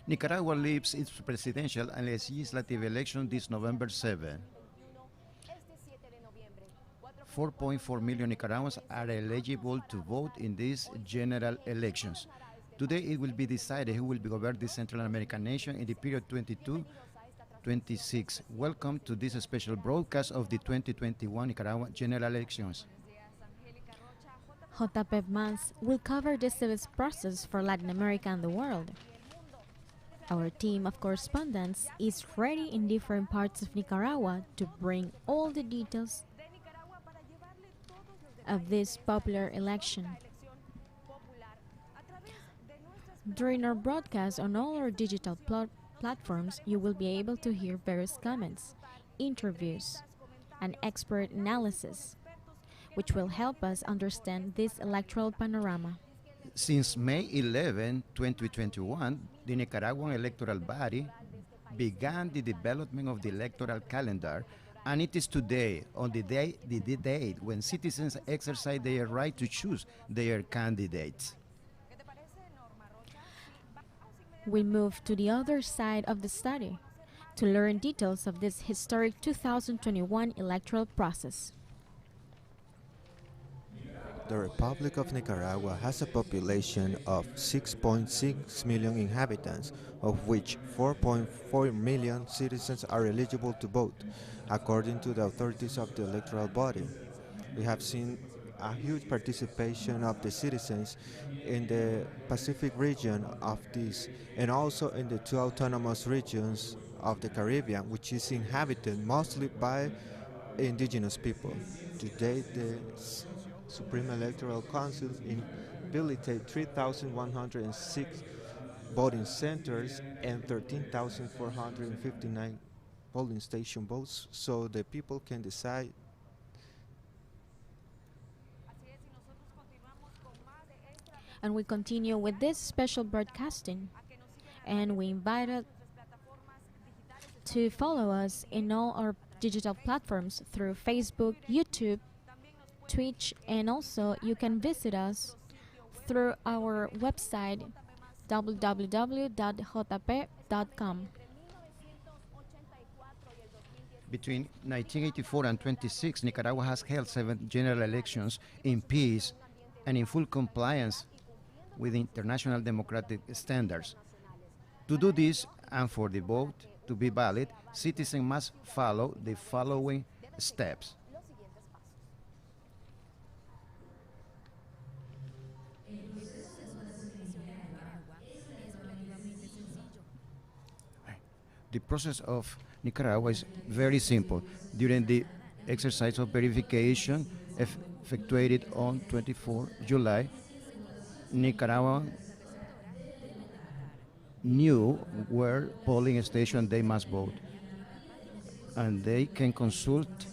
Nicaragua leaves its presidential and legislative election this November 7. 4.4 million Nicaraguans are eligible to vote in these general elections. Today it will be decided who will govern the Central American nation in the period 22-26. Welcome to this special broadcast of the 2021 Nicaragua general elections. JP Mas will cover the civics process for Latin America and the world. Our team of correspondents is ready in different parts of Nicaragua to bring all the details of this popular election. During our broadcast on all our digital platforms, you will be able to hear various comments, interviews, and expert analysis, which will help us understand this electoral panorama. Since May 11, 2021, the Nicaraguan electoral body began the development of the electoral calendar, and it is today, on the date when citizens exercise their right to choose their candidates. We move to the other side of the study to learn details of this historic 2021 electoral process. The Republic of Nicaragua has a population of 6.6 million inhabitants, of which 4.4 million citizens are eligible to vote, according to the authorities of the electoral body. We have seen a huge participation of the citizens in the Pacific region of this, and also in the two autonomous regions of the Caribbean, which is inhabited mostly by indigenous people. Today, the Supreme Electoral Council habilitated 3,106 voting centers and 13,459 polling station votes, so the people can decide. And we continue with this special broadcasting, and we invite you to follow us in all our digital platforms through Facebook, YouTube, Twitch, and also you can visit us through our website www.jp.com. Between 1984 and 26, Nicaragua has held 7 general elections in peace and in full compliance with international democratic standards. To do this and for the vote to be valid, citizens must follow the following steps. The process of Nicaragua is very simple. During the exercise of verification effectuated on 24 July, Nicaragua knew where polling station they must vote, and they can consult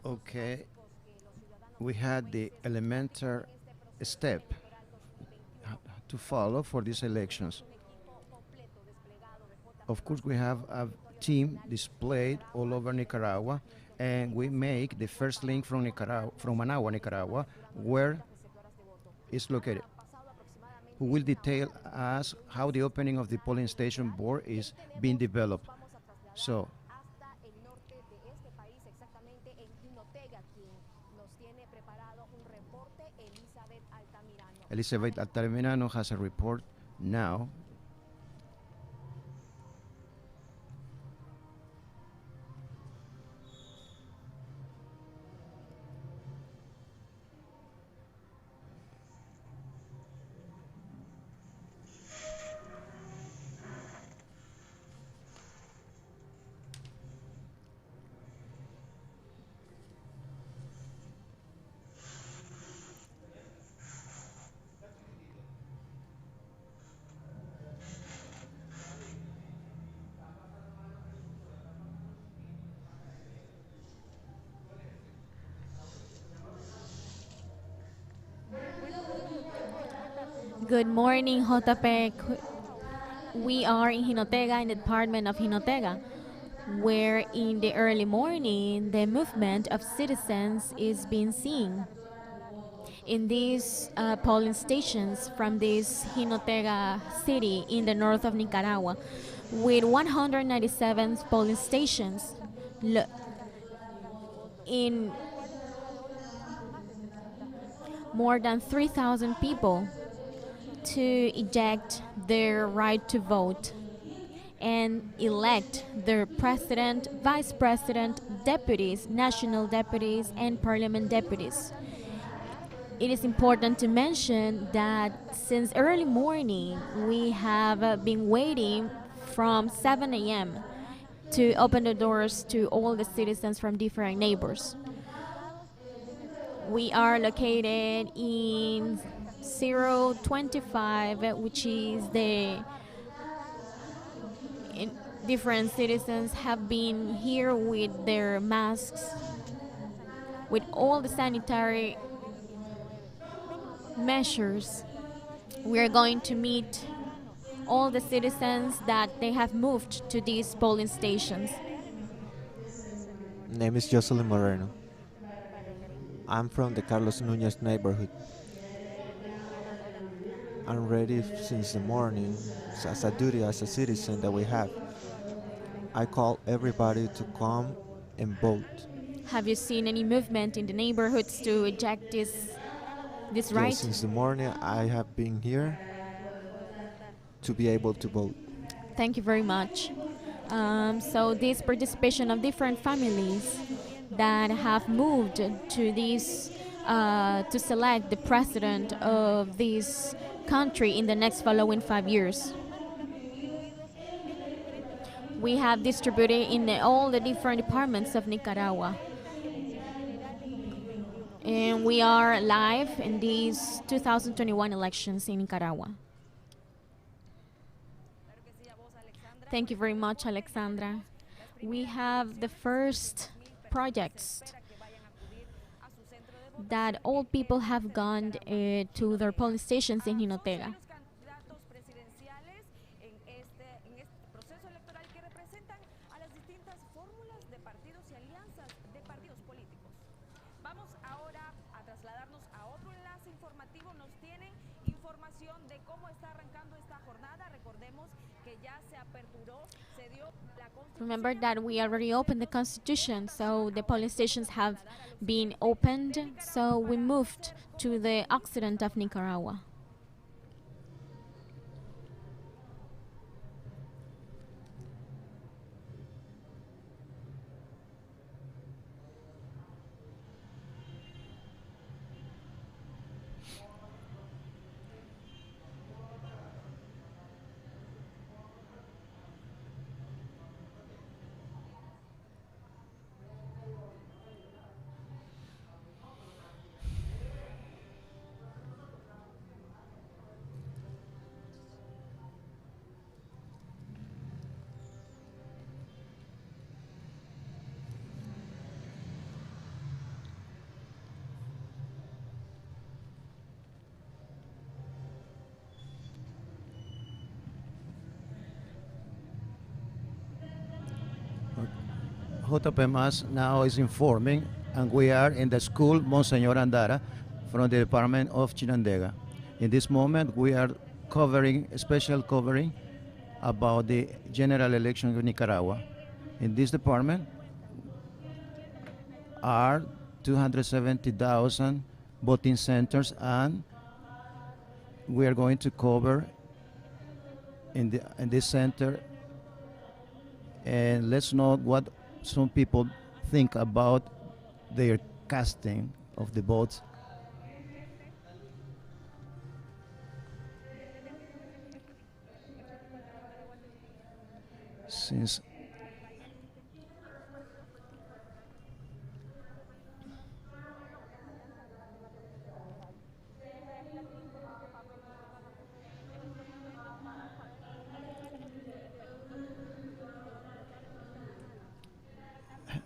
Okay, we had the elementary step to follow for these elections. Of course, we have a team displayed all over Nicaragua, and we make the first link from Nicaragua, from Managua, Nicaragua, where it's located, who will detail us how the opening of the polling station board is being developed. So, Elizabeth Altamirano has a report now. Good morning, JP. We are in Jinotega, in the department of Jinotega, where in the early morning the movement of citizens is being seen in these polling stations from this Jinotega city in the north of Nicaragua, with 197 polling stations in more than 3,000 people to eject their right to vote and elect their president, vice president, deputies, national deputies, and parliament deputies. It is important to mention that since early morning we have been waiting from 7 a.m. to open the doors to all the citizens from different neighbors. We are located in 025, which is the in different citizens have been here with their masks, with all the sanitary measures. We are going to meet all the citizens that they have moved to these polling stations. Name is Jocelyn Moreno. I'm from the Carlos Nunez neighborhood. I'm ready since the morning as a duty as a citizen that we have. I call everybody to come and vote. Have you seen any movement in the neighborhoods to eject this Yes, right? since the morning I have been here to be able to vote. Thank you very much. So this participation of different families that have moved to this to select the president of this country in the next following 5 years. We have distributed in all the different departments of Nicaragua. And we are live in these 2021 elections in Nicaragua. Thank you very much, Alexandra. We have the first projects that all people have gone to their polling stations in Jinotega. Remember that we already opened the constitution, so the polling stations have been opened, so we moved to the occident of Nicaragua. JPMAS now is informing, and we are in the school Monseñor Andara from the Department of Chinandega. In this moment, we are covering a special covering about the general election of Nicaragua. In this department are 270,000 voting centers, and we are going to cover in this center, and let's know what some people think about their casting of the votes. Since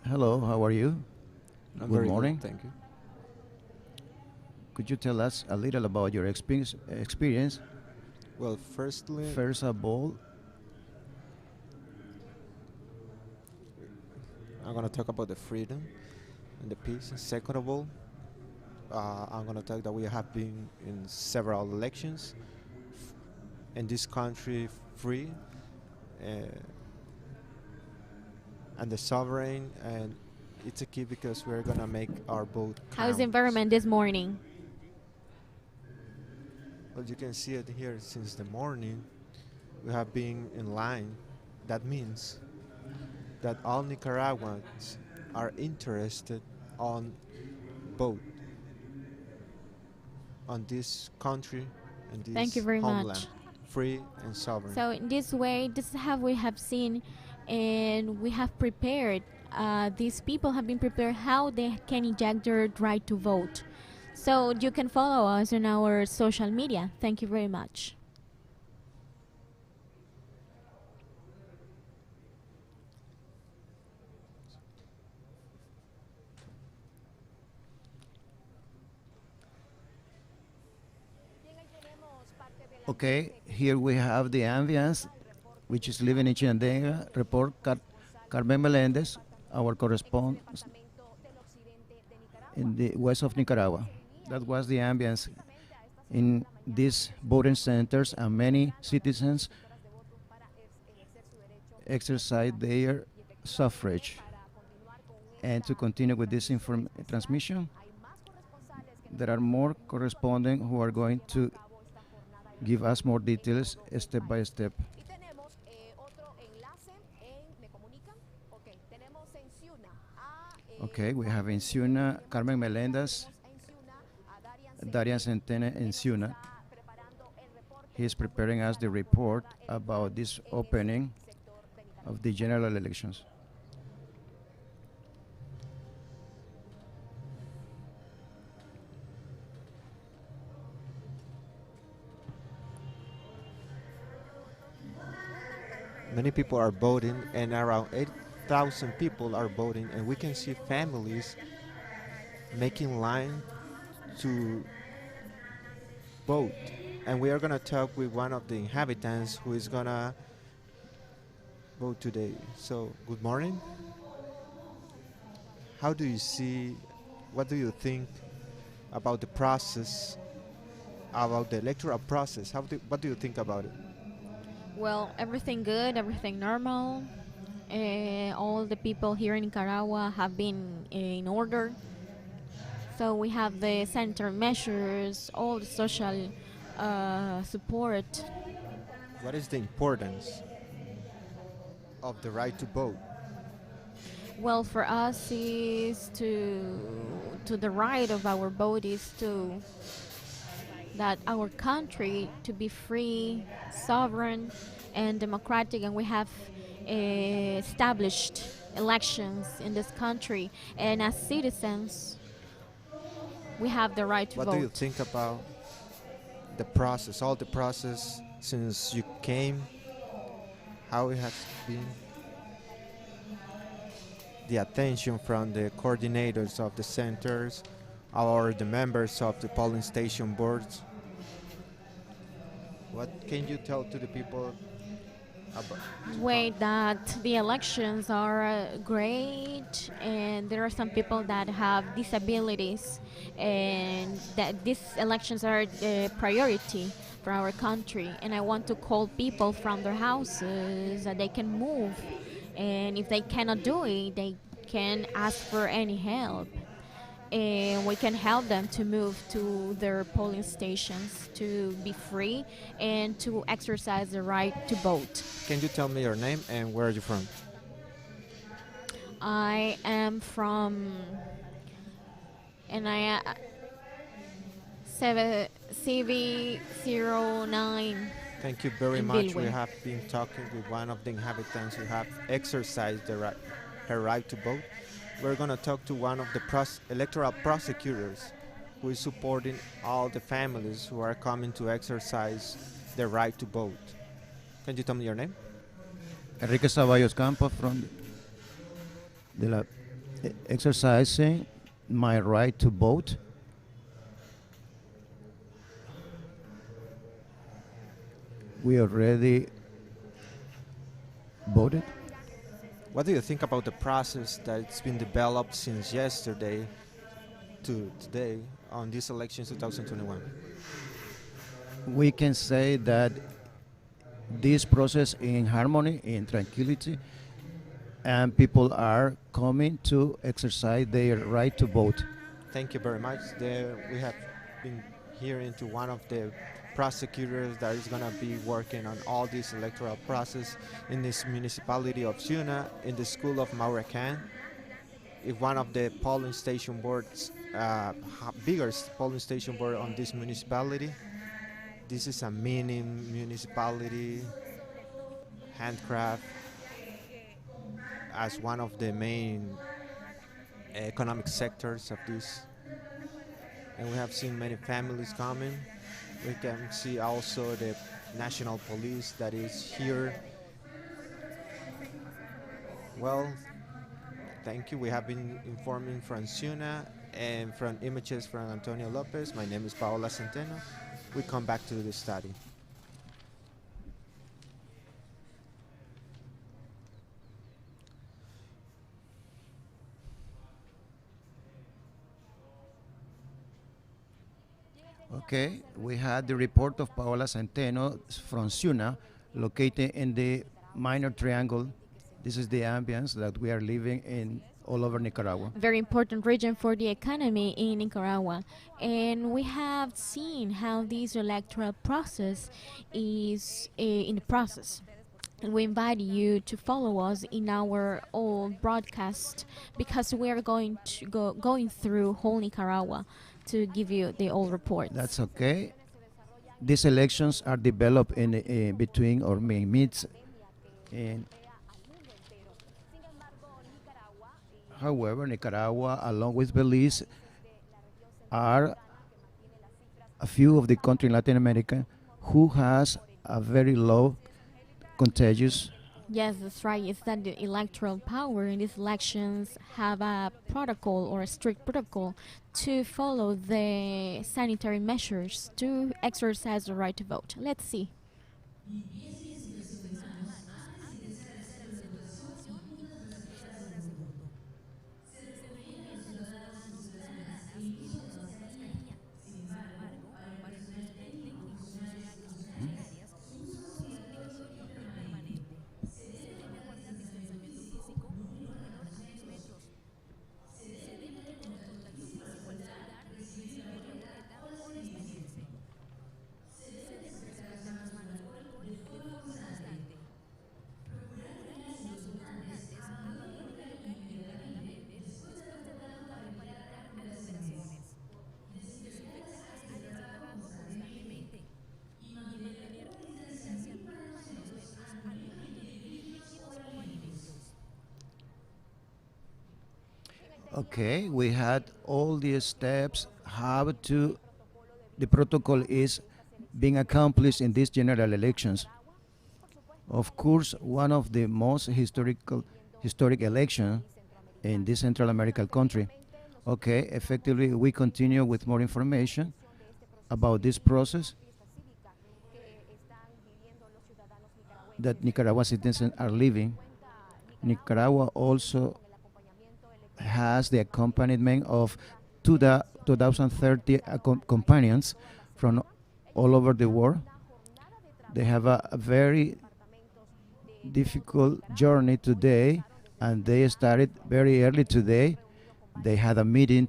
hello, how are you? I'm Good very morning. good, thank you. Could you tell us a little about your experience? Well, firstly, First of all, I'm going to talk about the freedom and the peace. Second of all, I'm going to talk that we have been in several elections in this country free uh, and the sovereign, and it's a key because we're going to make our vote How's the count. environment this morning? Well, you can see it here since the morning. We have been in line. That means that all Nicaraguans are interested on vote on this country and Thank you this very homeland, much. free and sovereign. So in this way, this is how we have seen, and we have prepared. These people have been prepared how they can inject their right to vote. So you can follow us on our social media. Thank you very much. okay, here we have the ambience, which is living in Chinandega. Report Carmen Melendez, our correspondent in the west of Nicaragua. That was the ambience in these voting centers, and many citizens exercise their suffrage. And to continue with this transmission, there are more correspondents who are going to give us more details step by step. Okay, we have in Ciuna Carmen Melendez, Darian Centene in Ciuna. He is preparing us the report about this opening of the general elections. Many people are voting, and around 8,000 people are voting, and we can see families making line to vote. And we are going to talk with one of the inhabitants who is going to vote today. So, good morning. How do you see, what do you think about the process, about the electoral process? What do you think about it? Well, everything good, everything normal. All the people here in Nicaragua have been in order. So we have the sanitary measures, all the social support. What is the importance of the right to vote? Well, for us is to the right of our vote is to that our country to be free, sovereign, and democratic, and we have established elections in this country, and as citizens, we have the right to What vote. do you think about the process, all the process since you came, how it has been, the attention from the coordinators of the centers or the members of the polling station boards? What can you tell to the people About, way that the elections are great, and there are some people that have disabilities, and that these elections are the priority for our country. And I want to call people from their houses that they can move, and if they cannot do it, they can ask for any help, and we can help them to move to their polling stations to be free and to exercise the right to vote. can you tell me your name and where are you from? I am from, and I CV09 Thank you very in much. We Bilwe. have been talking with one of the inhabitants who have exercised her right to vote. We're going to talk to one of the electoral prosecutors who is supporting all the families who are coming to exercise their right to vote. Can you tell me your name? Enrique Ceballos Campos from de la exercising my right to vote. We already voted. What do you think about the process that's been developed since yesterday to today on this election 2021? We can say that this process in harmony, in tranquility, and people are coming to exercise their right to vote. Thank you very much. There we have been hearing to one of the prosecutors that is going to be working on all this electoral process in this municipality of Suna, in the school of Mauracan. If one of the polling station boards, biggest polling station board on this municipality. This is a mini municipality, handcraft as one of the main economic sectors of this. And we have seen many families coming. We can see also the national police that is here. Well, thank you. We have been informing from Suna and from images from Antonio Lopez. My name is Paola Centeno. We come back to the study. Okay, we had the report of Paola Centeno from Suna, located in the Minor Triangle. This is the ambience that we are living in all over Nicaragua. Very important region for the economy in Nicaragua. And we have seen how this electoral process is in the process. And we invite you to follow us in our old broadcast, because we are going to going through whole Nicaragua to give you the old reports. That's okay. These elections are developed in between or midst. And however, Nicaragua, along with Belize, are a few of the countries in Latin America who has a very low contagious. Yes, that's right. It's that the electoral power in these elections have a protocol or a strict protocol to follow the sanitary measures to exercise the right to vote. Let's see. Okay, we had all the steps how to the protocol is being accomplished in these general elections. Of course, one of the most historic election in this Central American country. Okay, effectively, we continue with more information about this process. that Nicaragua citizens are living. Nicaragua also has the accompaniment of 2030 companions from all over the world. They have a very difficult journey today, and they started very early today. They had a meeting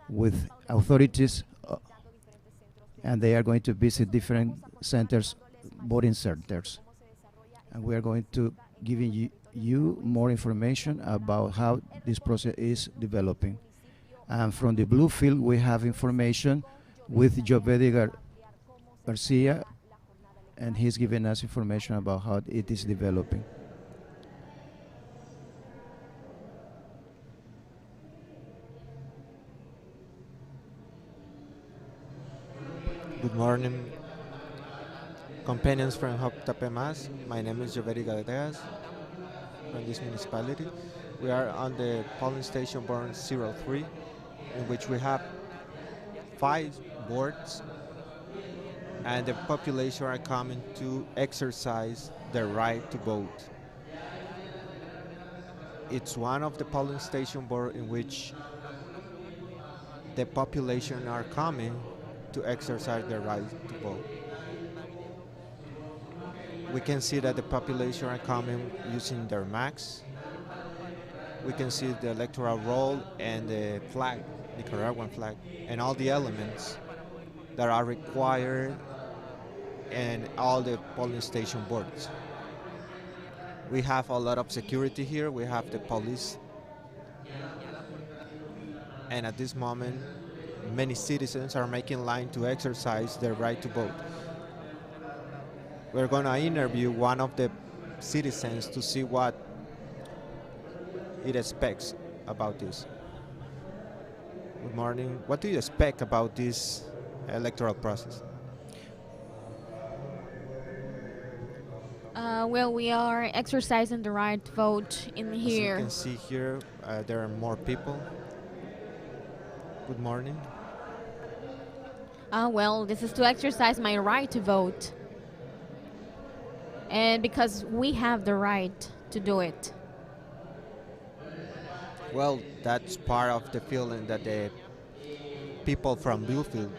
with authorities, and they are going to visit different centers, voting centers. And we are going to giving you more information about how this process is developing. And from the blue field, we have information with Jovedi Garcia, and he's giving us information about how it is developing. Good morning, companions from Hoptapemas. My name is Joveri Galdeas from this municipality. We are on the polling station born 03, in which we have 5 boards, and the population are coming to exercise their right to vote. It's one of the polling station board in which the population are coming to exercise their right to vote. We can see that the population are coming using their max. We can see the electoral roll and the flag, Nicaraguan flag, and all the elements that are required in all the polling station boards. We have a lot of security here. We have the police, and at this moment, many citizens are making line to exercise their right to vote. We're going to interview one of the citizens to see what it expects about this. Good morning. What do you expect about this electoral process? Well, we are exercising the right to vote in As you here. can see here, there are more people. Good morning. Well, this is to exercise my right to vote. And because we have the right to do it. Well, that's part of the feeling that the people from Bluefield.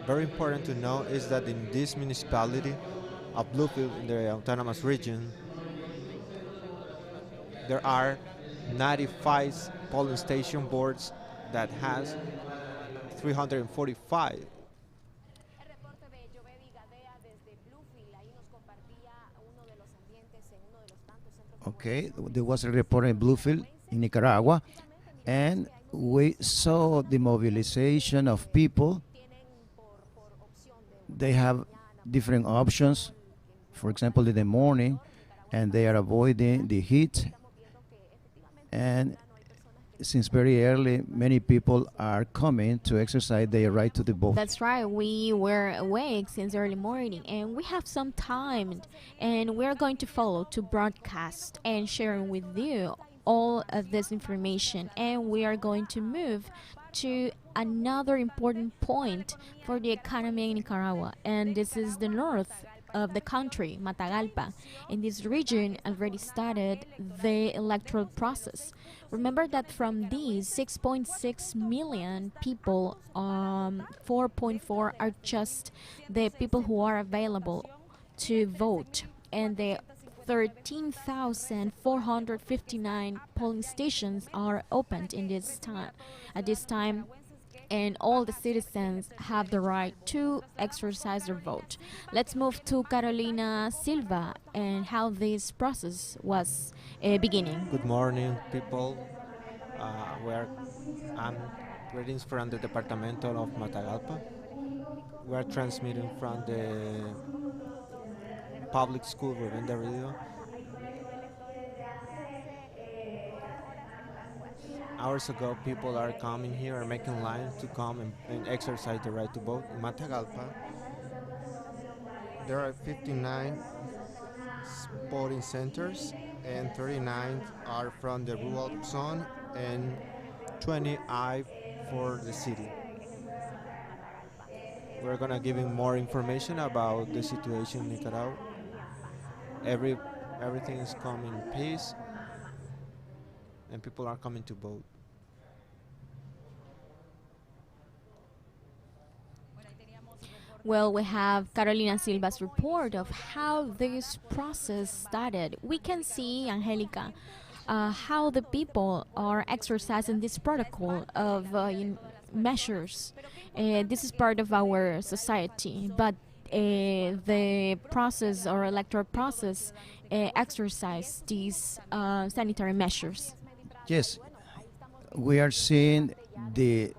Very important to know is that in this municipality of Bluefield, in the autonomous region, there are 95 polling station boards that has 345. Okay, there was a report in Bluefield in Nicaragua, and we saw the mobilization of people. They have different options, for example, in the morning, and they are avoiding the heat. And since very early, many people are coming to exercise their right to the vote. That's right. We were awake since early morning and we have some time and we're going to follow to broadcast and sharing with you all of this information, and we are going to move to another important point for the economy in Nicaragua, and this is the north of the country, Matagalpa. In this region already started the electoral process. Remember that from these 6.6 million people, 4.4 are just the people who are available to vote, and the 13,459 polling stations are opened in this time. At this time, and all the citizens have the right to exercise their vote. Let's move to Carolina Silva and how this process was beginning. Good morning, people. We're greetings from the Departamento of Matagalpa. We are transmitting from the public school Rubén Darío. Hours ago, people are coming here and making line to come and exercise the right to vote. In Matagalpa, there are 59 voting centers, and 39 are from the rural zone, and 20 are for the city. We're gonna giving more information about the situation in Nicaragua. Every everything is coming in peace, and people are coming to vote. Well, we have Carolina Silva's report of how this process started. We can see, Angelica, how the people are exercising this protocol of measures. This is part of our society, but the process or electoral process exercise these sanitary measures. Yes, we are seeing the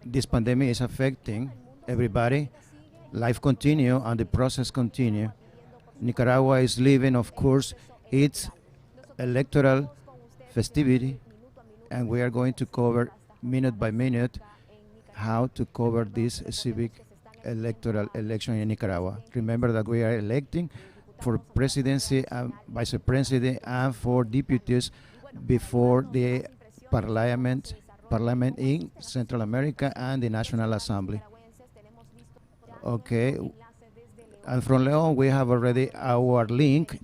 this pandemic is affecting everybody. Life continue and the process continue. Nicaragua is living, of course, its electoral festivity, and we are going to cover minute by minute how to cover this civic electoral election in Nicaragua. Remember that we are electing for presidency and vice president and for deputies before the parliament in Central America and the National Assembly. Okay, and from Leon we have already our link.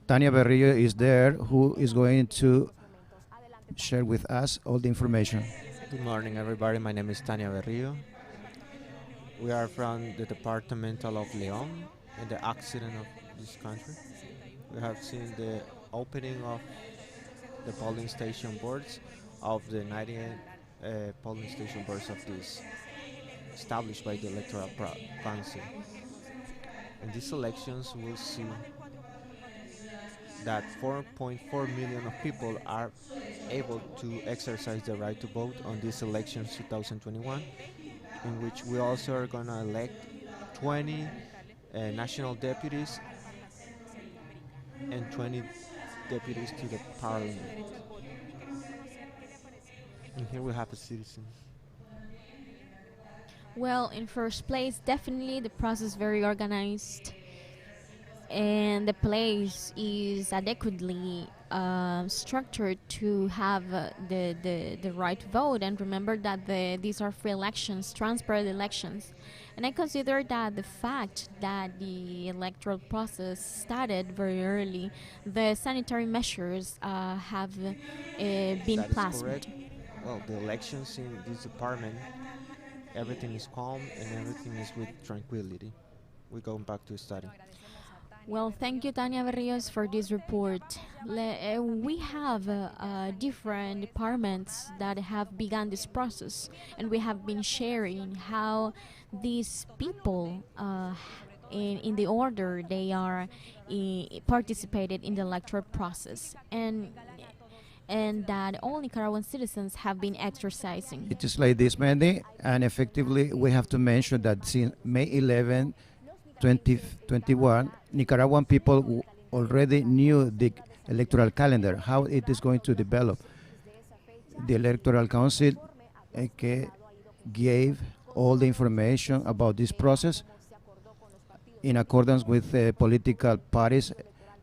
Tania Berrillo is there, who is going to share with us all the information. Good morning, everybody. My name is Tania Berrio. We are from the departmental of León in the accident of this country. We have seen the opening of the polling station boards of the 98 polling station boards of this established by the Electoral Council. In these elections, we'll see that 4.4 million of people are able to exercise the right to vote on these elections 2021, in which we also are going to elect 20 national deputies and 20 deputies to the parliament. And here we have the citizens. Well, in first place, definitely the process very organized, and the place is adequately structured to have the right to vote. And remember that these are free elections, transparent elections. And I consider that the fact that the electoral process started very early, the sanitary measures have been That is correct. plasmed. Well, the elections in this department, everything is calm and everything is with tranquility. We're going back to study. Well, thank you, Tania Berrios, for this report. We have different departments that have begun this process, and we have been sharing how these people, in the order they are participated in the electoral process, and that all Nicaraguan citizens have been exercising. It is like this, Mandy, and effectively we have to mention that since May 11, 2021, Nicaraguan people already knew the electoral calendar, how it is going to develop. The Electoral Council gave all the information about this process in accordance with the political parties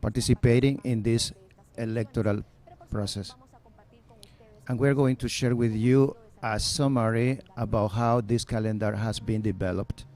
participating in this electoral process. And we're going to share with you a summary about how this calendar has been developed.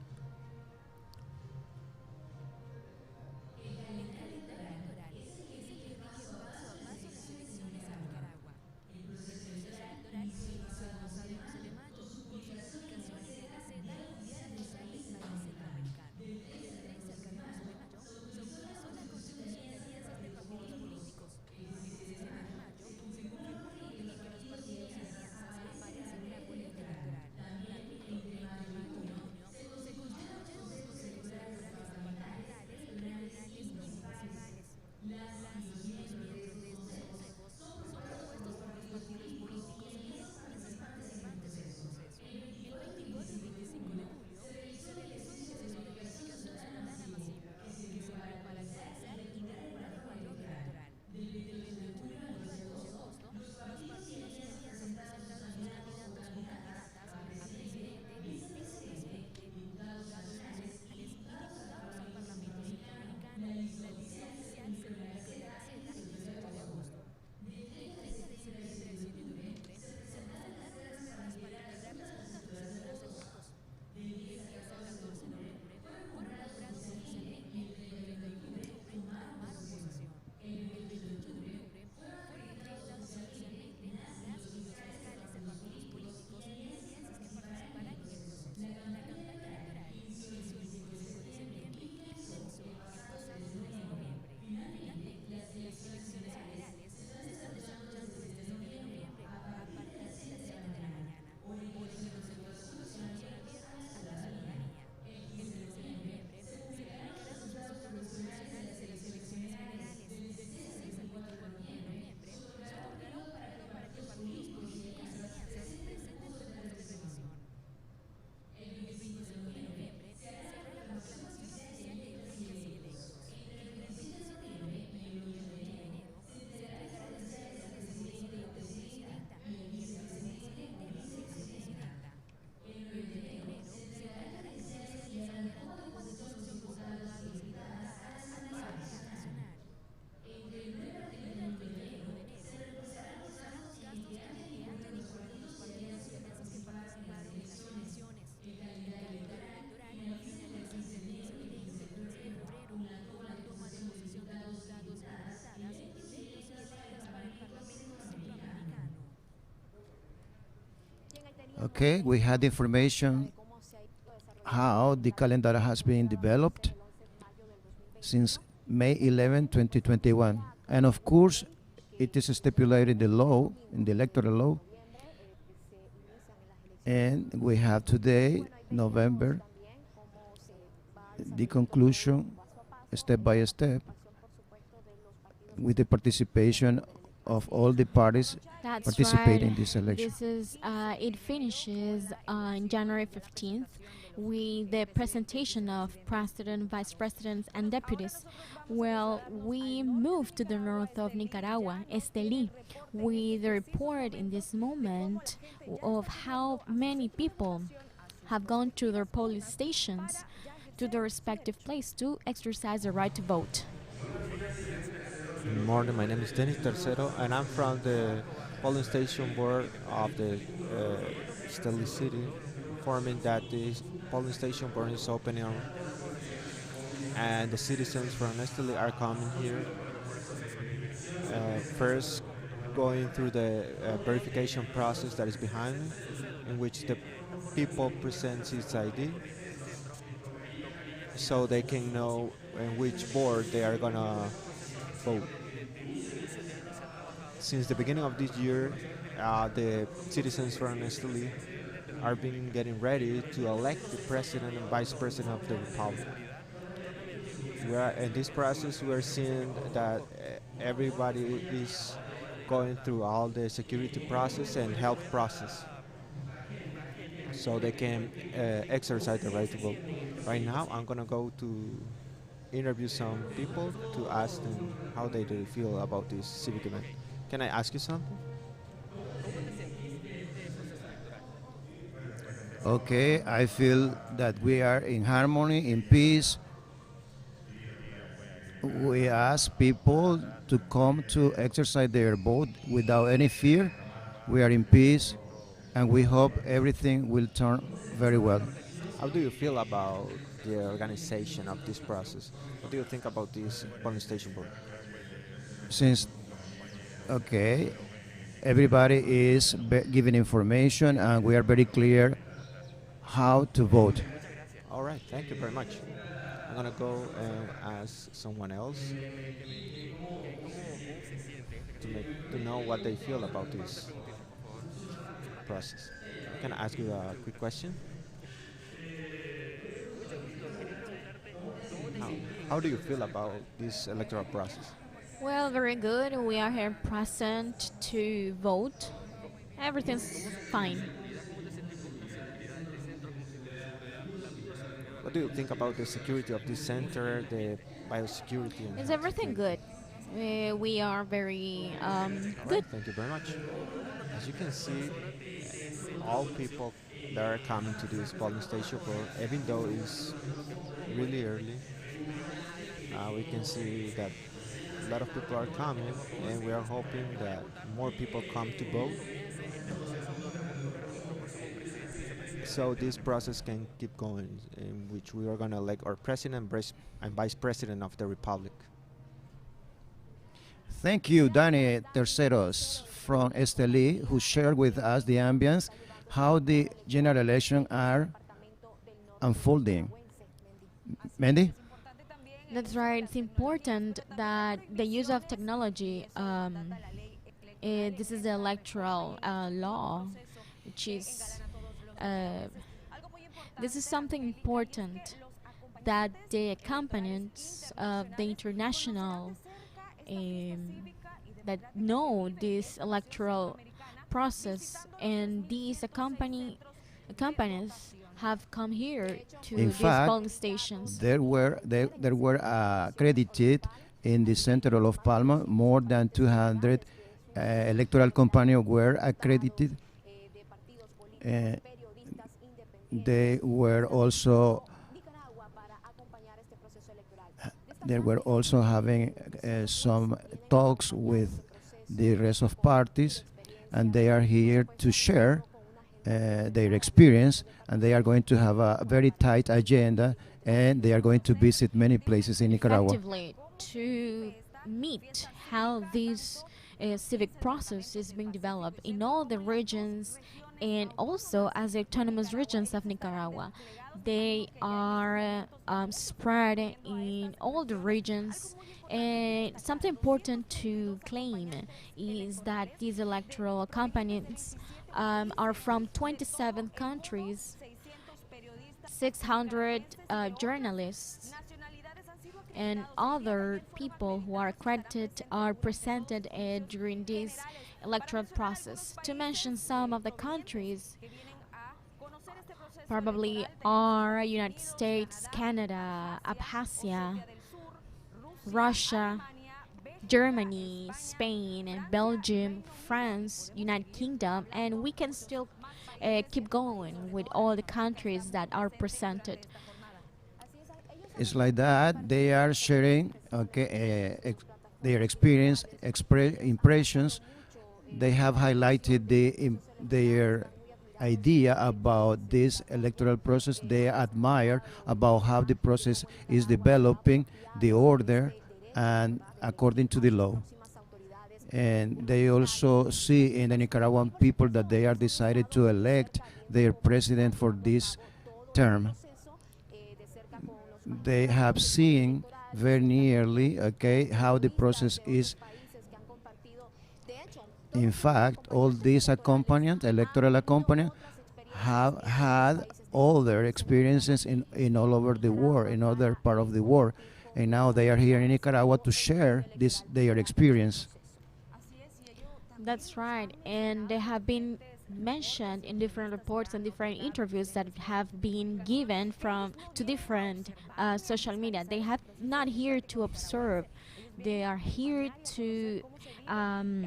Okay, we had information how the calendar has been developed since May 11, 2021. And of course, it is stipulated in the law, in the electoral law. And we have today, November, the conclusion, step by step, with the participation of all the parties That's participating right. in this election. This is it finishes on January 15th with the presentation of president, vice presidents, and deputies. Well, we moved to the north of Nicaragua, Esteli, with the report in this moment of how many people have gone to their polling stations to their respective place to exercise their right to vote. Good morning, my name is Dennis Tercero, and I'm from the polling station board of the Stanley City, informing that this polling station board is opening and the citizens from Esteli are coming here. First, going through the verification process that is behind me, in which the people present his ID so they can know in which board they are gonna vote. Since the beginning of this year, the citizens from Esteli are being getting ready to elect the president and vice president of the republic. We are in this process. We are seeing that everybody is going through all the security process and health process, so they can exercise the right to vote. Right now, I'm gonna go to interview some people to ask them how they do feel about this civic event. Can I ask you something? Okay, I feel that we are in harmony, in peace. We ask people to come to exercise their vote without any fear. We are in peace, and we hope everything will turn very well. How do you feel about the organization of this process? What do you think about this polling station board? Since, okay, everybody is giving information, and we are very clear how to vote. All right, thank you very much. I'm gonna go and ask someone else to know what they feel about this process. Can I ask you a quick question? How, how do you feel about this electoral process? Well, very good. We are here present to vote. Everything's fine. What do you think about the security of this center, the biosecurity and Is health everything security? good? We are very All right, good. thank you very much. As you can see, all people that are coming to this polling station board, even though it's really early, we can see that a lot of people are coming, and we are hoping that more people come to vote so this process can keep going, in which we are going to elect our president and vice president of the republic. Thank you, Danny Terceros from Esteli, who shared with us the ambience, how the general elections are unfolding. Mandy? That's right. It's important that the use of technology. This is the electoral law, which is this is something important that the accompaniments of the international that know this electoral process and these accompanies have come here to In these fact, polling stations. there were accredited in the center of Palma more than 200 electoral companies were accredited. Uh, they were also they were also having some talks with the rest of parties, and they are here to share their experience, and they are going to have a very tight agenda, and they are going to visit many places in Nicaragua. Effectively to meet how this civic process is being developed in all the regions and also as the autonomous regions of Nicaragua. They are spread in all the regions, and something important to claim is that these electoral companies are from 27 countries, 600 journalists, and other people who are accredited are presented during this electoral process. To mention some of the countries, probably are United States, Canada, Abkhazia, Russia, Germany, Spain, Belgium, France, United Kingdom, and we can still keep going with all the countries that are presented. It's like that. They are sharing, okay, their experience, impressions. They have highlighted their idea about this electoral process. They admire about how the process is developing, the order, and according to the law. And they also see in the Nicaraguan people that they are decided to elect their president for this term. They have seen very nearly, okay, how the process is. In fact, all these accompaniants, electoral accompaniants, have had all their experiences in all over the world, in other part of the world, and now they are here in Nicaragua to share this their experience. That's right, and they have been mentioned in different reports and different interviews that have been given from to different social media. They have not here to observe; they are here um,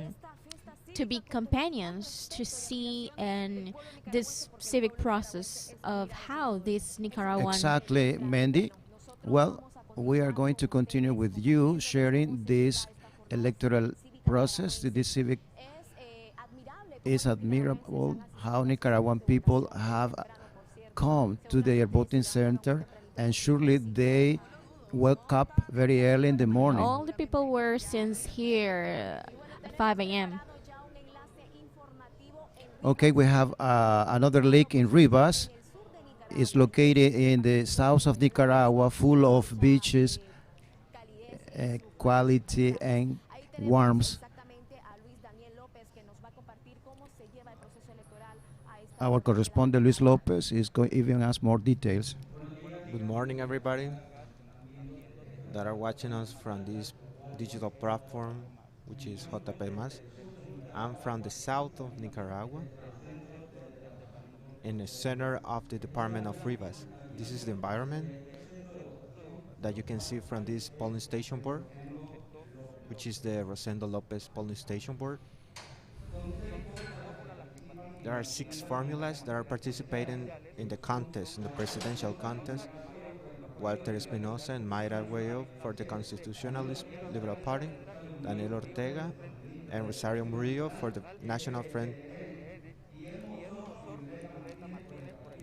to be companions to see and this civic process of how this Nicaraguan. Exactly, Mandy. Well, we are going to continue with you sharing this electoral process. This civic is admirable how Nicaraguan people have come to their voting center, and surely they woke up very early in the morning. All the people were since here at 5 a.m. Okay, we have another lake in Rivas. It's located in the south of Nicaragua, full of beaches, quality, and warmth. Our correspondent Luis Lopez is giving us more details. Good morning, everybody that are watching us from this digital platform, which is JP Mas. I'm from the south of Nicaragua, in the center of the department of Rivas. This is the environment that you can see from this polling station board, which is the Rosendo Lopez polling station board. There are 6 formulas that are participating in the contest, in the presidential contest. Walter Espinosa and Mayra Arguello for the Constitutionalist Liberal Party, Daniel Ortega and Rosario Murillo for the National Front,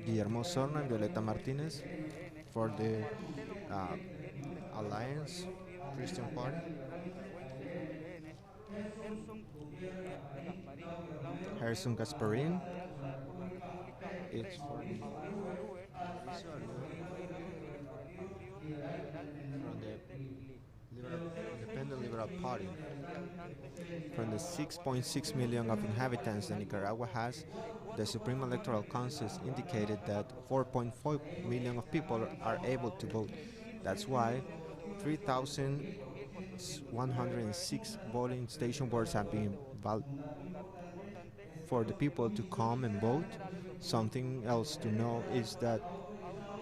Guillermo Sorno and Violeta Martinez for the uh, Alliance Christian Party, Harrison Gasparin, it's for from the Independent Liberal Party. From the 6.6 million of inhabitants that Nicaragua has, the Supreme Electoral Council indicated that 4.4 million of people are able to vote. That's why 3,106 voting station boards have been for the people to come and vote. Something else to know is that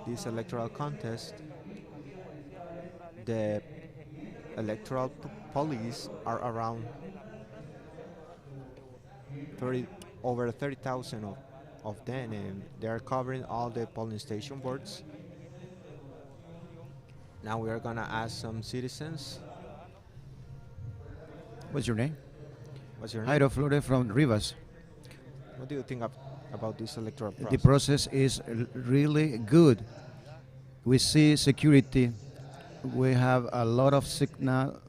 this electoral contest, the electoral police are around 30, over 30,000 of them, and they are covering all the polling station boards. Now we are gonna ask some citizens. What's your name? What's your name? Jairo Flores from Rivas. What do you think about this electoral process? The process is really good. We see security. We have a lot of signal.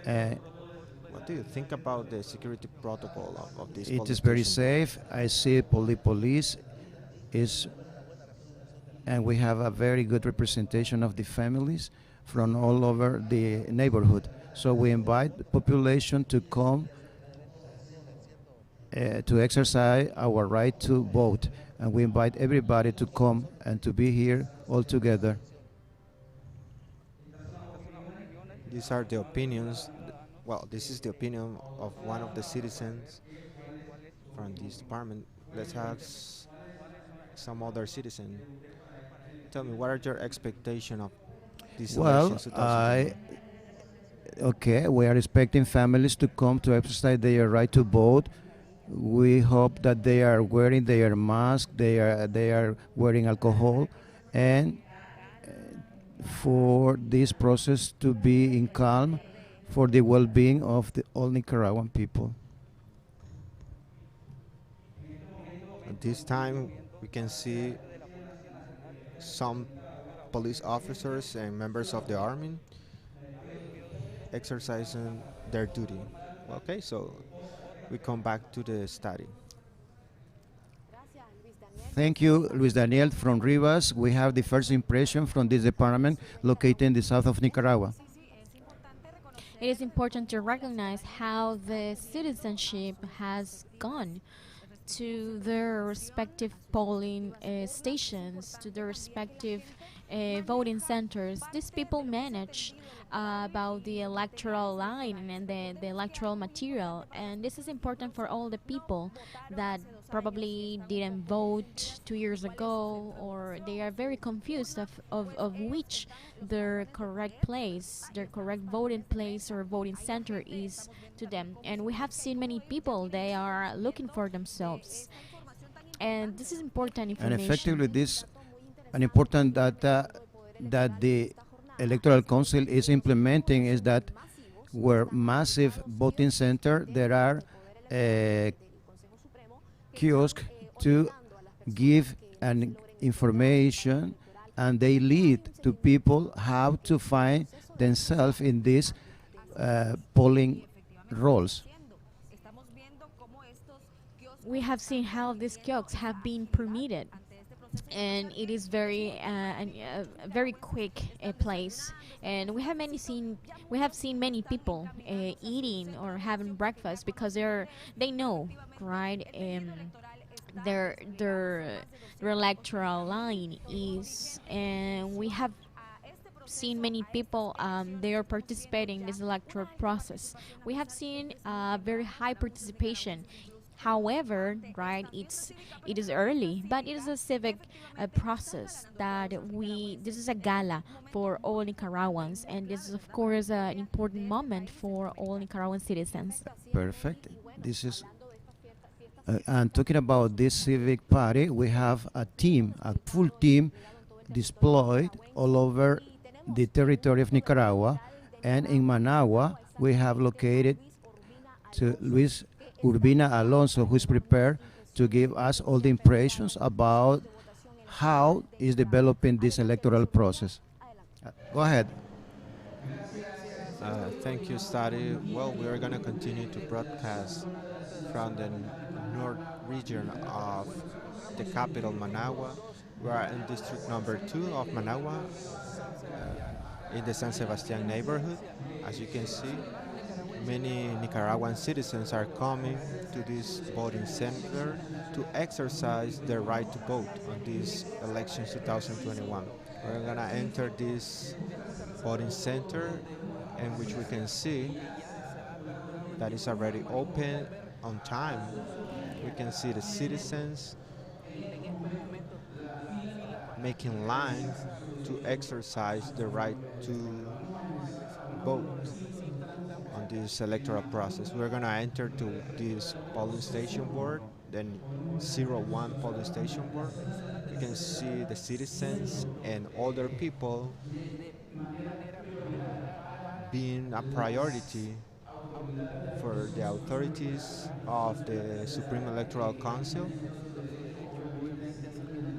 What What do you think about the security protocol of this It police is very station? safe. I see police is, and we have a very good representation of the families from all over the neighborhood. So we invite the population to come to exercise our right to vote, and we invite everybody to come and to be here all together. These are the opinions. Well, this is the opinion of one of the citizens from this department. Let's ask some other citizen. Tell me, what are your expectations of these Well, elections 2021? okay, we are expecting families to come to exercise their right to vote. We hope that they are wearing their mask, they are wearing alcohol, and for this process to be in calm for the well-being of the all Nicaraguan people. At this time, we can see some police officers and members of the army exercising their duty. Okay, so we come back to the study. Thank you, Luis Daniel from Rivas. We have the first impression from this department located in the south of Nicaragua. It is important to recognize how the citizenship has gone to their respective polling stations, to their respective voting centers. These people manage about the electoral line and the electoral material, and this is important for all the people that probably didn't vote 2 years ago, or they are very confused of which their correct place, their correct voting place or voting center is to them. And we have seen many people, they are looking for themselves. And this is important And information. effectively, this an important data that the electoral council is implementing is that where massive voting center there are kiosks to give an information, and they lead to people how to find themselves in these polling roles. We have seen how these kiosks have been permitted, and it is a very quick place. And we have seen many people eating or having breakfast because they know, right, their their their electoral line is, and we have seen many people, they are participating in this electoral process. We have seen very high participation. However, right, it is early, but it is a civic process that we. This is a gala for all Nicaraguans, and this is of course an important moment for all Nicaraguan citizens. Perfect. This is and talking about this civic party, we have a full team deployed all over the territory of Nicaragua, and in Managua we have located to Luis Urbina Alonso, who is prepared to give us all the impressions about how is developing this electoral process. Go ahead. Thank you, Study. Well, we are going to continue to broadcast from the north region of the capital, Managua. We are in district number 2 of Managua, in the San Sebastian neighborhood. As you can see, many Nicaraguan citizens are coming to this voting center to exercise their right to vote on these elections 2021. We're going to enter this voting center, in which we can see that is already open on time. We can see the citizens making lines to exercise the right to vote on this electoral process. We're going to enter to this polling station board, then 01 polling station board. We can see the citizens and older people being a priority for the authorities of the Supreme Electoral Council,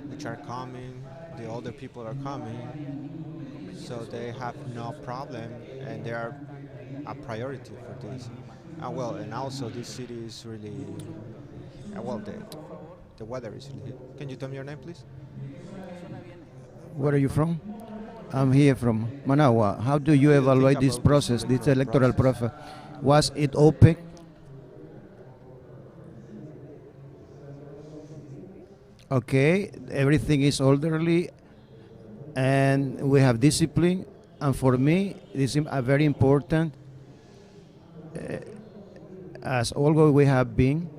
which are coming. The older people are coming, so they have no problem, and they are a priority for this. Well, and also this city is really well. The weather is really. Can you tell me your name, please? Where are you from? I'm here from Managua. How do you What do you think evaluate this about this process, this electoral electoral process? process? Was it open? Okay, everything is orderly and we have discipline. And for me, this is a very important, as always we have been.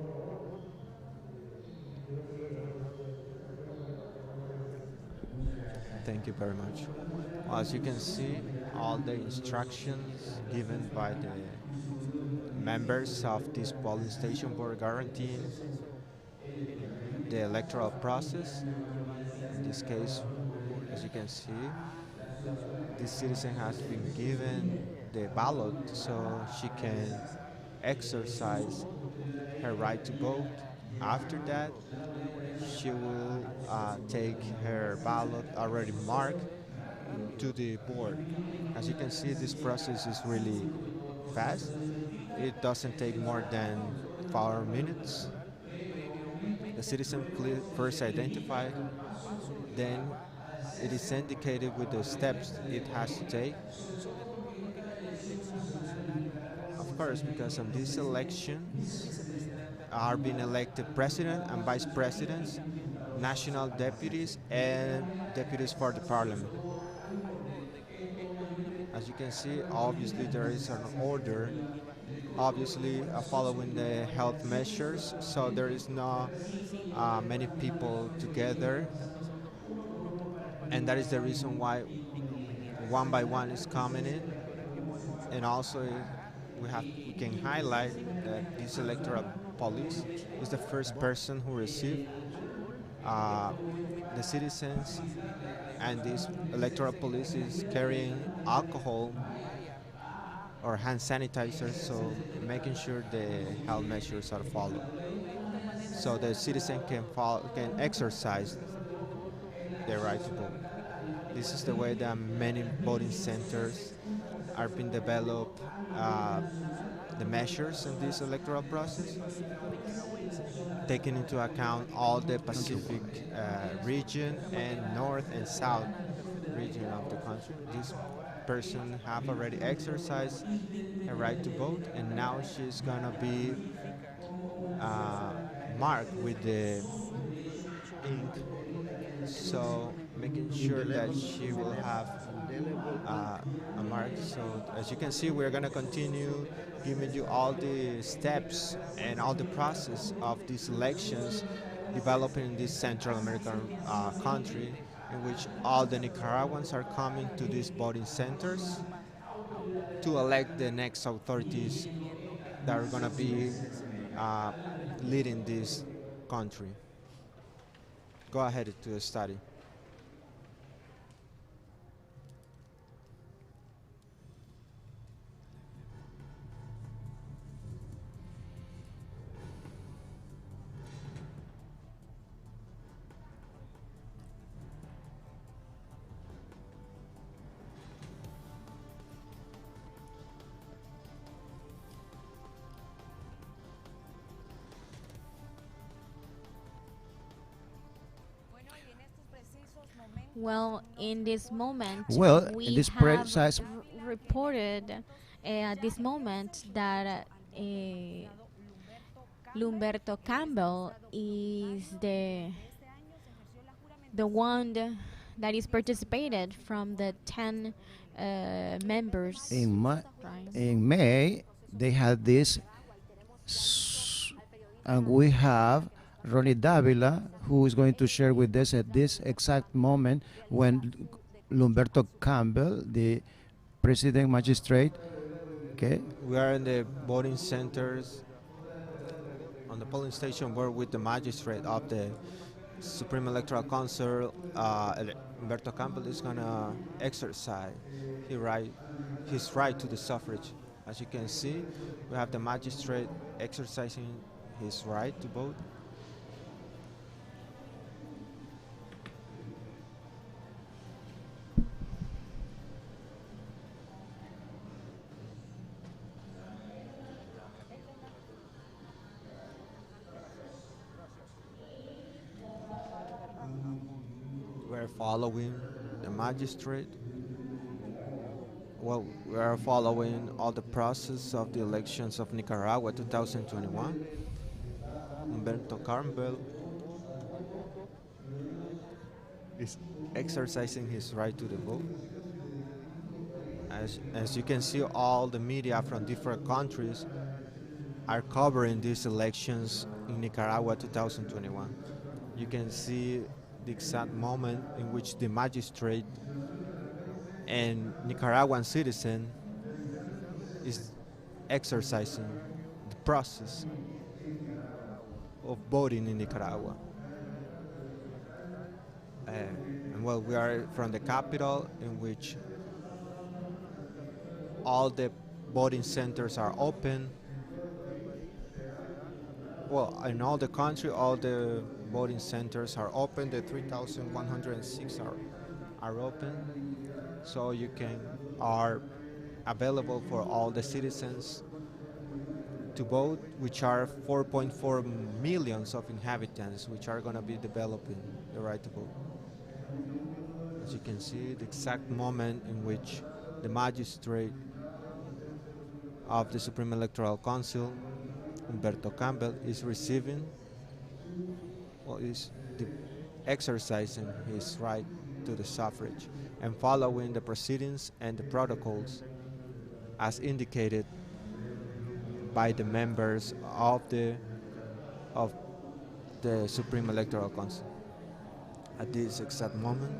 Thank you very much. Well, as you can see, all the instructions given by the members of this polling station board guaranteeing the electoral process. In this case, as you can see, this citizen has been given the ballot so she can exercise her right to vote. After that, she will take her ballot already marked to the board. As you can see, this process is really fast. It doesn't take more than 4 minutes. The citizen first identify, then it is indicated with the steps it has to take. Of course, because on these elections are being elected president and vice presidents, national deputies, and deputies for the parliament. As you can see, obviously there is an order, obviously following the health measures, so there is not many people together, and that is the reason why one by one is coming in. And also we can highlight that this electoral police is the first person who received uh, the citizens, and this electoral police is carrying alcohol or hand sanitizers, so making sure the health measures are followed, so the citizen can exercise their right to vote. This is the way that many voting centers are being developed, uh, the measures in this electoral process, taking into account all the Pacific region and north and south region of the country. This person have already exercised her right to vote, and now she's gonna be uh, marked with the ink, so making sure that she will have uh, a mark. So as you can see, we're gonna continue giving you all the steps and all the process of these elections developing in this Central American country, in which all the Nicaraguans are coming to these voting centers to elect the next authorities that are gonna be uh, leading this country. Go ahead to study. Well, in this moment, Well, in we this have precise reported at this moment that Lumberto Campbell is the one that is participated from the 10 members, in, right? in May, they had this, and we have Ronnie Davila, who is going to share with us at this exact moment when Lumberto Campbell, the president magistrate, okay, We are in the voting centers on the polling station board with the magistrate of the Supreme Electoral Council. Humberto Campbell is gonna exercise his right to the suffrage. As you can see, we have the magistrate exercising his right to vote. are following the magistrate. Well, we are following all the process of the elections of Nicaragua 2021. Humberto Campbell is exercising his right to the vote. As you can see, all the media from different countries are covering these elections in Nicaragua 2021. You can see the exact moment in which the magistrate and Nicaraguan citizen is exercising the process of voting in Nicaragua. And well, we are from the capital, in which all the voting centers are open. Well, in all the country, all the voting centers are open. The 3,106 are open, so you can are available for all the citizens to vote, which are 4.4 millions of inhabitants, which are going to be developing the right to vote. As you can see, the exact moment in which the magistrate of the Supreme Electoral Council, Humberto Campbell, is receiving or is exercising his right to the suffrage and following the proceedings and the protocols as indicated by the members of the Supreme Electoral Council. At this exact moment,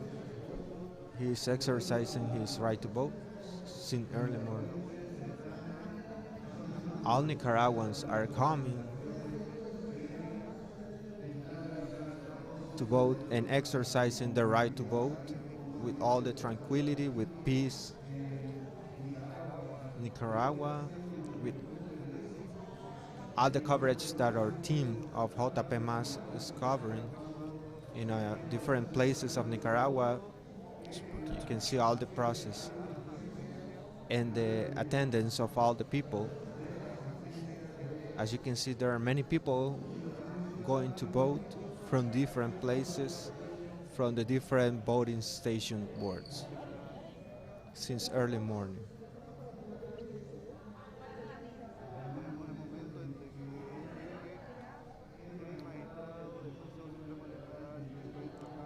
he is exercising his right to vote since early morning. All Nicaraguans are coming to vote and exercising their right to vote with all the tranquility, with peace. Nicaragua, with all the coverage that our team of JP Mas is covering in different places of Nicaragua, you can see all the process and the attendance of all the people. As you can see, there are many people going to vote from different places, from the different voting station boards since early morning.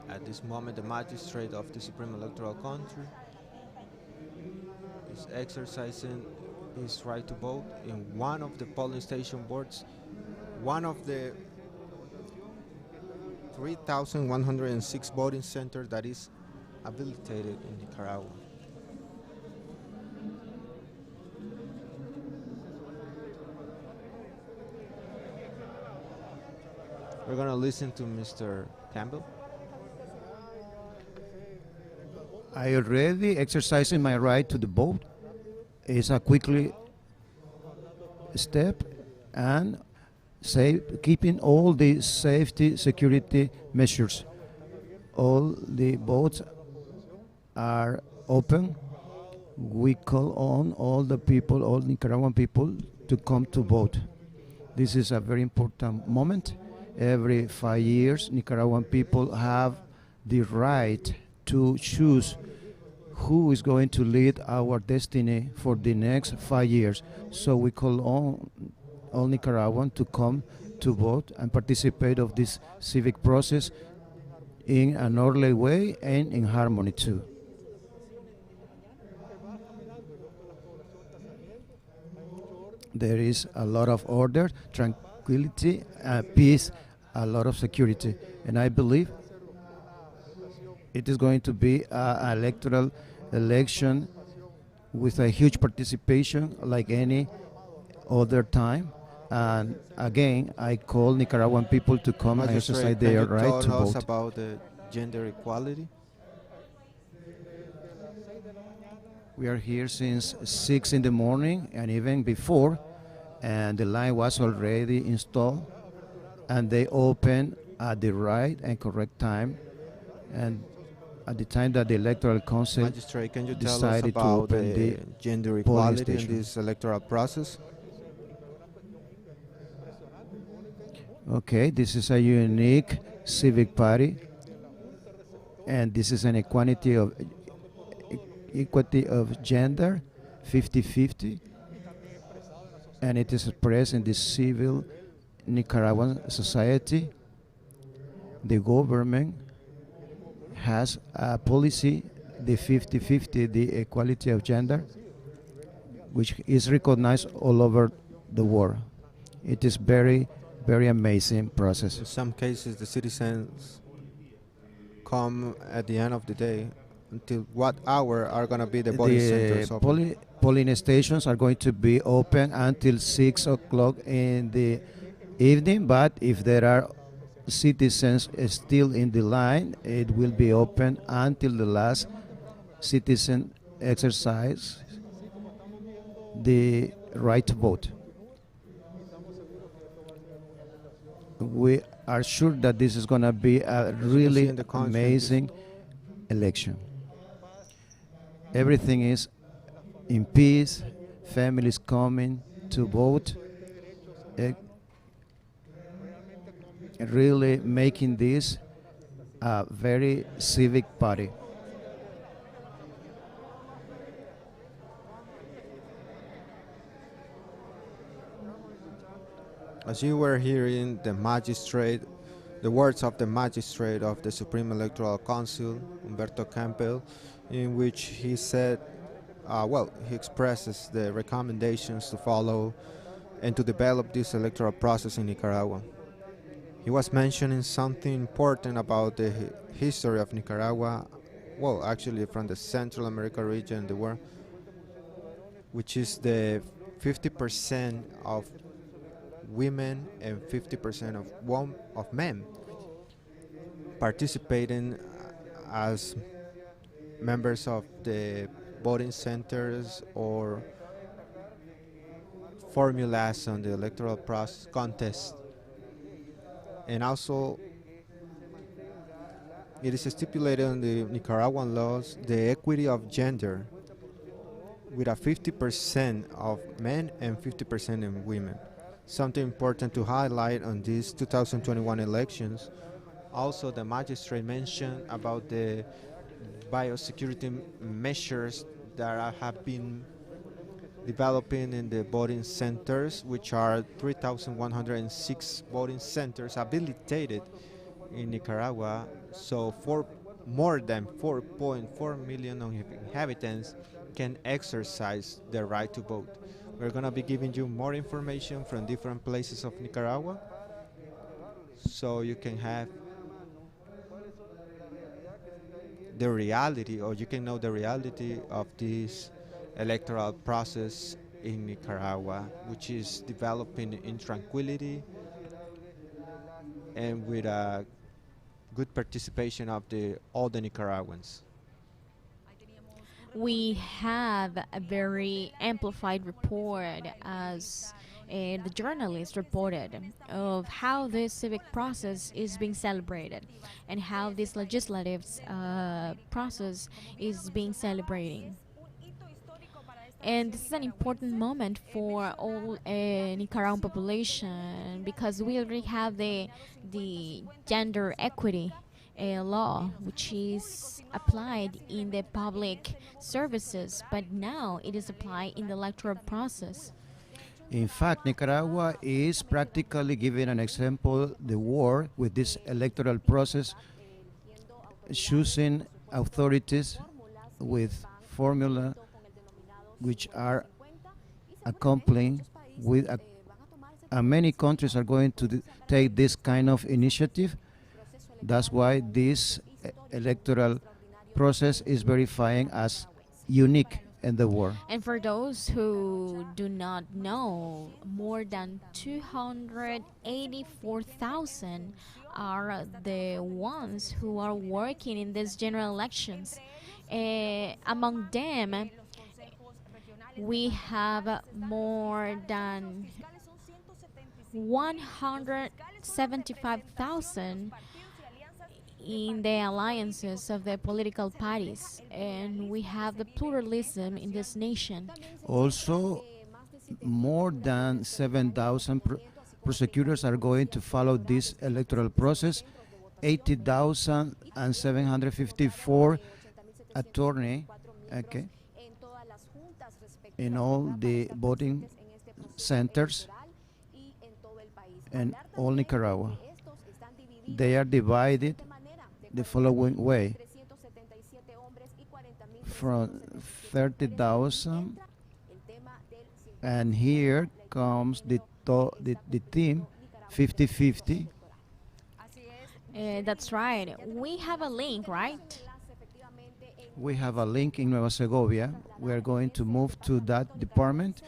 At this moment, the magistrate of the Supreme Electoral Country is exercising his right to vote in one of the polling station boards, one of the 3,106 voting centers that is habilitated in Nicaragua. We're going to listen to Mr. Campbell. I already exercising my right to the vote. It's a quickly step and keeping all the safety security measures. All the votes are open. We call on all the people, all Nicaraguan people, to come to vote. This is a very important moment. Every 5 years, Nicaraguan people have the right to choose who is going to lead our destiny for the next 5 years. So we call on all Nicaraguans to come to vote and participate of this civic process in an orderly way and in harmony too. There is a lot of order, tranquility, peace, a lot of security, and I believe it is going to be an electoral election with a huge participation like any other time. And again, I call Nicaraguan people to come and exercise their right to vote. Can you tell us about the gender equality? We are here since 6 in the morning and even before, and the line was already installed, and they opened at the right and correct time, and at the time that the Electoral Council Magistrate, can you tell us decided to about open the gender polling equality in station. this electoral process? Okay, this is a unique civic party and this is an equity of gender, 50-50, and it is expressed in the civil Nicaraguan society. The government has a policy, the 50-50, the equality of gender, which is recognized all over the world. It is very, very amazing process. In some cases, the citizens come at the end of the day. Until what hour are going to be the voting centers The open? polling stations are going to be open until 6 o'clock in the evening, but if there are citizens still in the line, it will be open until the last citizen exercise the right to vote. We are sure that this is going to be a really in the country, amazing election. Everything is in peace, families coming to vote, eh, really making this a very civic party. As you were hearing the words of the magistrate of the Supreme Electoral Council, Humberto Campbell, in which he said, he expresses the recommendations to follow and to develop this electoral process in Nicaragua. He was mentioning something important about the history of Nicaragua, actually from the Central America region, the world, which is the 50% of women and 50% of men participating as members of the voting centers or formulas on the electoral process contest. And also, it is stipulated in the Nicaraguan laws the equity of gender with a 50% of men and 50% of women. Something important to highlight on these 2021 elections. Also, the magistrate mentioned about the biosecurity measures that have been developing in the voting centers, which are 3,106 voting centers habilitated in Nicaragua. So more than 4.4 million inhabitants can exercise their right to vote. We're going to be giving you more information from different places of Nicaragua so you can have the reality, or you can know the reality of this electoral process in Nicaragua, which is developing in tranquility and with a good participation of all the Nicaraguans. We have a very amplified report, as the journalist reported, of how this civic process is being celebrated and how this legislative process is being celebrating. And this is an important moment for all Nicaraguan population, because we already have the gender equity law, which is applied in the public services, but now it is applied in the electoral process. In fact, Nicaragua is practically giving an example the war with this electoral process, choosing authorities with formula which are accompanying with many countries are going to take this kind of initiative. That's why this electoral process is verifying as unique in the world. And for those who do not know, more than 284,000 are the ones who are working in these general elections. Among them, we have more than 175,000 in the alliances of the political parties, and we have the pluralism in this nation. Also, more than 7,000 prosecutors are going to follow this electoral process 80,754 attorney, okay, in all the voting centers in all Nicaragua. They are divided the following way: from 30,000, and here comes the team 50-50. That's right. We have a link, right? We have a link in Nueva Segovia. We are going to move to that department,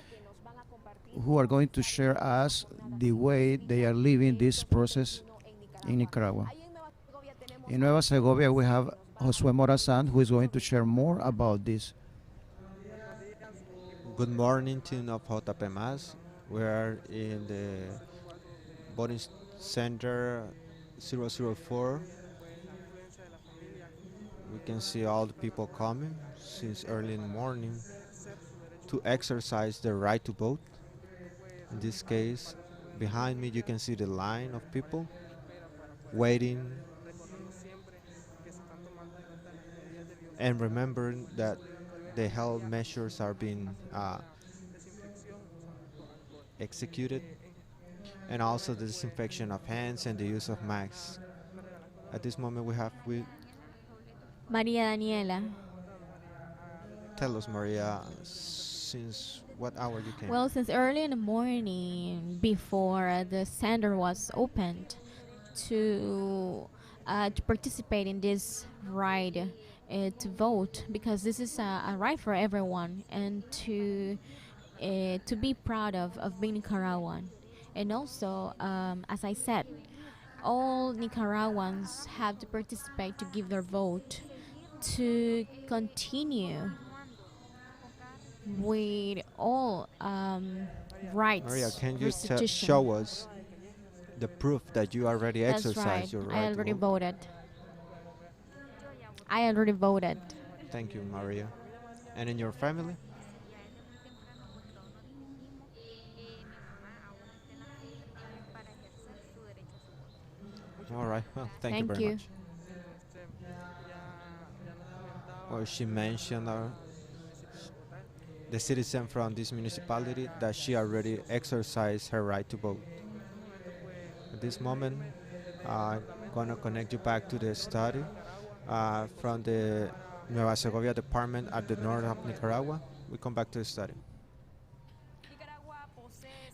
who are going to share us the way they are living this process in Nicaragua. In Nueva Segovia, we have Josue Morazan, who is going to share more about this. Good morning, team of JPMAS. We are in the voting center 004. We can see all the people coming since early in the morning to exercise their right to vote. In this case, behind me you can see the line of people waiting and remembering that the health measures are being executed, and also the disinfection of hands and the use of masks. At this moment we have with Maria Daniela. tell us, Maria, since what hour you came? Well, since early in the morning, before the center was opened, to participate in this right to vote, because this is a right for everyone, and to be proud of being Nicaraguan. And also, as I said, all Nicaraguans have to participate to give their vote to continue with all rights, Maria, can you restitution. show us the proof that you already That's right. exercised your right I to already vote? voted. I already voted. Thank you, Maria. And in your family? All right. Well, thank you Thank very you. much. Well, she mentioned the citizen from this municipality that she already exercised her right to vote. At this moment, I'm gonna connect you back to the study from the Nueva Segovia department at the north of Nicaragua. We come back to the study.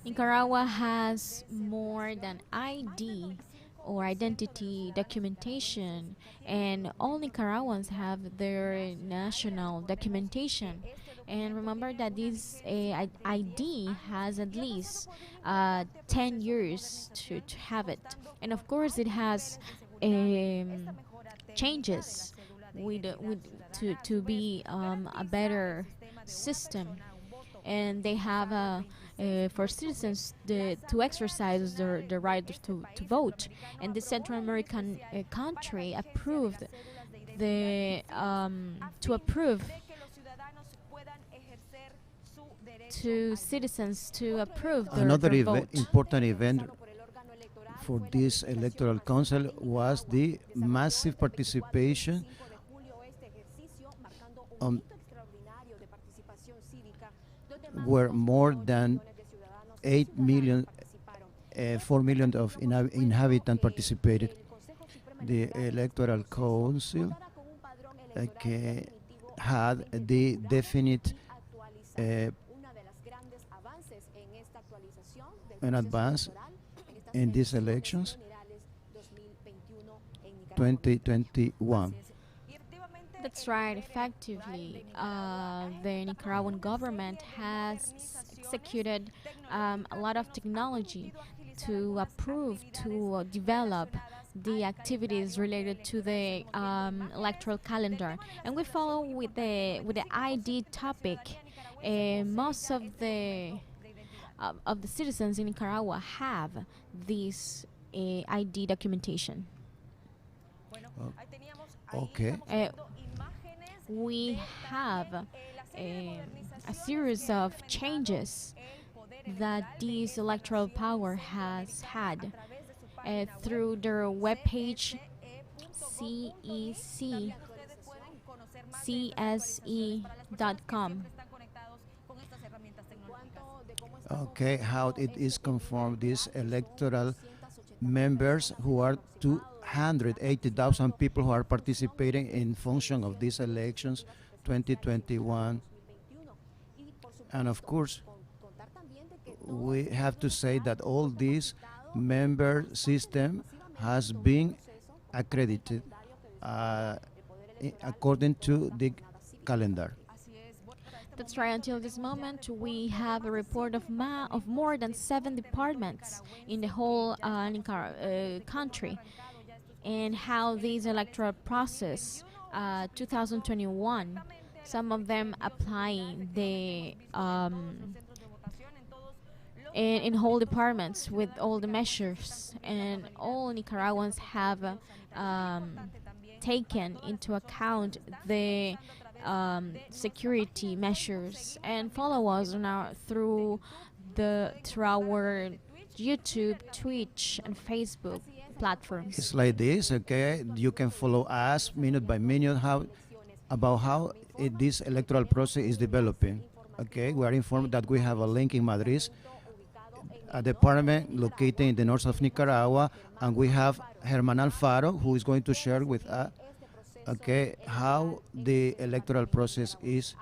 Nicaragua has more than ID or identity documentation, and all Nicaraguans have their national documentation. And remember that this ID has at least 10 years to have it. And of course, it has changes to be a better system. And they have for citizens to exercise their right to vote. And the Central American country approved to approve to citizens to approve Another their vote. important event for this electoral council was the massive participation where more than 8 million, 4 million of inhabitants participated. The electoral council had the definite in advance in these elections 2021. That's right. Effectively, the Nicaraguan government has executed a lot of technology to approve, to develop the activities related to the electoral calendar, and we follow with the ID topic. Most of the citizens in Nicaragua have this ID documentation. Okay. We have a series of changes that this electoral power has had through their webpage. CECCSE.com. Okay, how it is conformed, these electoral members who are 280,000 people who are participating in function of these elections 2021. And of course, we have to say that all this member system has been accredited uh, according to the calendar. That's right. Until this moment, we have a report of more than 7 departments in the whole country, and how this electoral process, 2021, some of them applying the in whole departments with all the measures, and all Nicaraguans have taken into account the security measures, and follow us on through our YouTube, Twitch, and Facebook platforms. It's like this, okay? You can follow us minute by minute about how this electoral process is developing. Okay, we are informed that we have a link in Madrid, a department located in the north of Nicaragua, and we have Herman Alfaro who is going to share with us, okay, how the electoral process is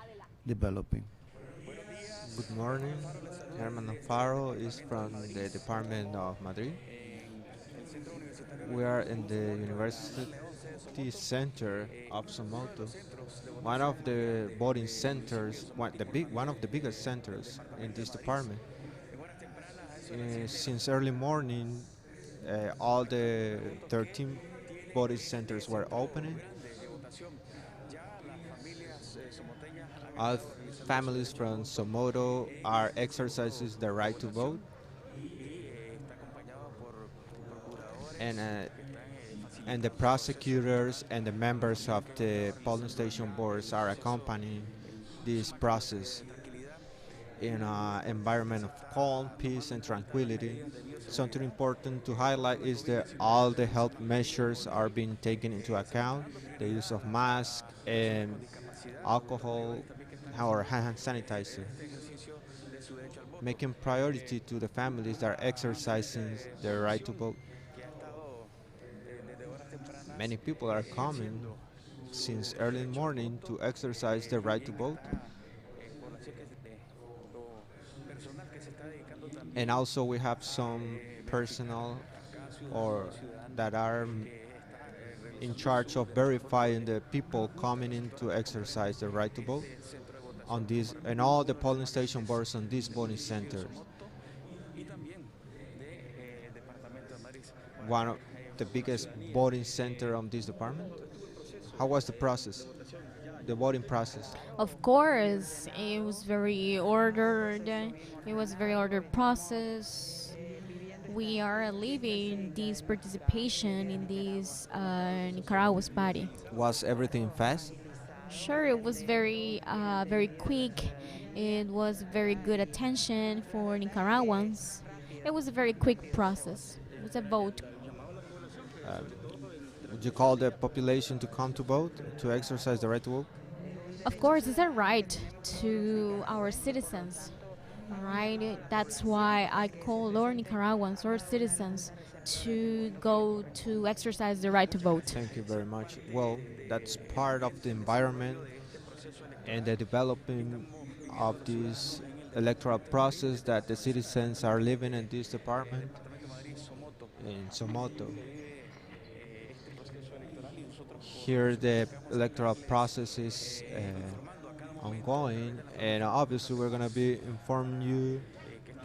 developing. Good morning. Herman Alfaro is from the Department of Madrid. We are in the University Center of Somoto, one of the voting centers, one of the biggest centers in this department. Since early morning, all the 13 voting centers were opening. All families from Somoto are exercising their right to vote, and the prosecutors and the members of the polling station boards are accompanying this process in an environment of calm, peace, and tranquility. Something important to highlight is that all the health measures are being taken into account: the use of masks and alcohol or hand sanitizer, making priority to the families that are exercising their right to vote. Many people are coming since early morning to exercise their right to vote. And also we have some personnel or that are in charge of verifying the people coming in to exercise their right to vote on these and all the polling station boards on these voting centers. One of the biggest voting center on this department. How was the process? The voting process. Of course, it was very ordered. It was a very ordered process. We are living this participation in this Nicaragua's party. Was everything fast? Sure, it was very quick. It was very good attention for Nicaraguans. It was a very quick process. It was a vote. Um, would you call the population to come to vote, to exercise the right to vote? Of course, it's a right to our citizens, right? That's why I call all Nicaraguans, all citizens, to go to exercise the right to vote. Thank you very much. Well, that's part of the environment and the developing of this electoral process that the citizens are living in this department in Somoto. Here the electoral process is ongoing, and obviously we're going to be informing you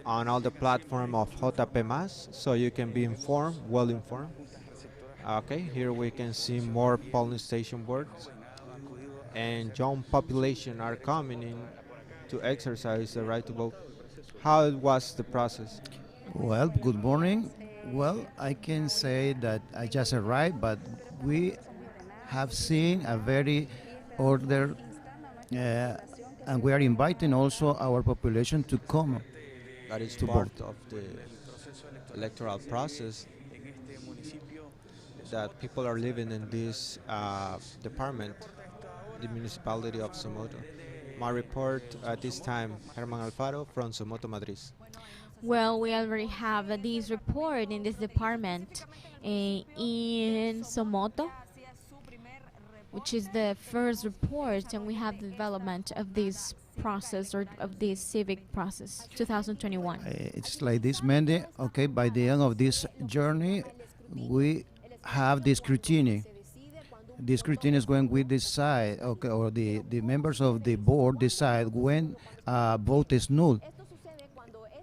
on all the platform of JP Más, so you can be informed, well informed. Okay, here we can see more polling station boards, and young population are coming in to exercise the right to vote. How was the process? Well, good morning. Well, I can say that I just arrived, but we have seen a very ordered, and we are inviting also our population to come That is to part vote. of the electoral process. that people are living in this department, the municipality of Somoto. My report at this time, Herman Alfaro from Somoto, Madrid. Well, we already have this report in this department in Somoto, which is the first report, and we have the development of this process or of this civic process, 2021. It's like this, Mandy. Okay, by the end of this journey, we have the scrutiny. The scrutiny is when we decide, okay, or the members of the board decide when vote is null.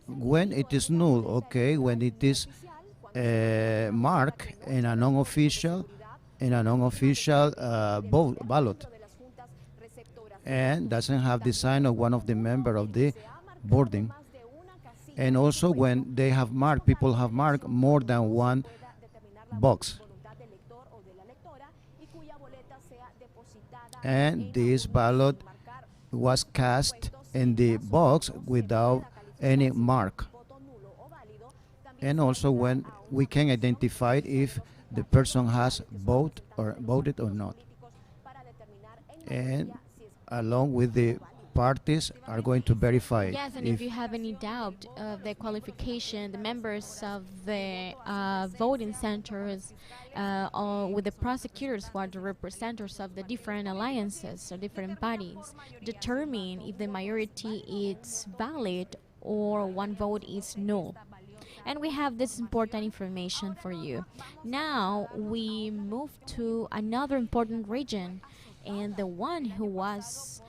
When it is null, okay, when it is marked in a non-official vote ballot, and doesn't have the sign of one of the member of the boarding. And also when they have marked, people have marked more than one box. And this ballot was cast in the box without any mark. And also when we can identify if the person has voted or not. And along with the parties are going to verify Yes, and if you have any doubt of the qualification, the members of the voting centers or with the prosecutors who are the representatives of the different alliances or different parties determine if the majority is valid or one vote is null. And we have this important information for you. Now we move to another important region, and the one who was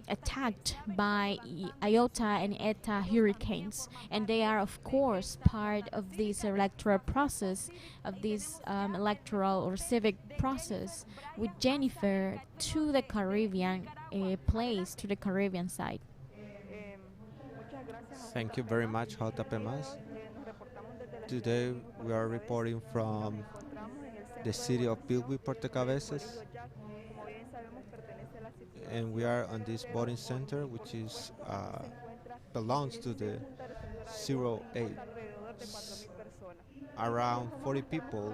attacked by Iota and Eta hurricanes, and they are of course part of this electoral process, of this electoral or civic process, with Jennifer to the Caribbean place, to the Caribbean side. Thank you very much, JP Mas. Today we are reporting from the city of Bilwi, Puerto Cabezas, and we are on this voting center, which is belongs to the 08. Around 40 people,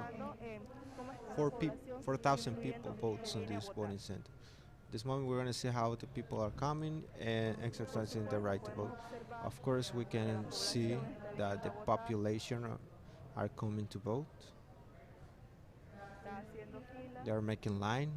4,000 people votes on this voting center. This moment we're going to see how the people are coming and exercising the right to vote. Of course, we can see that the population are coming to vote. They are making line.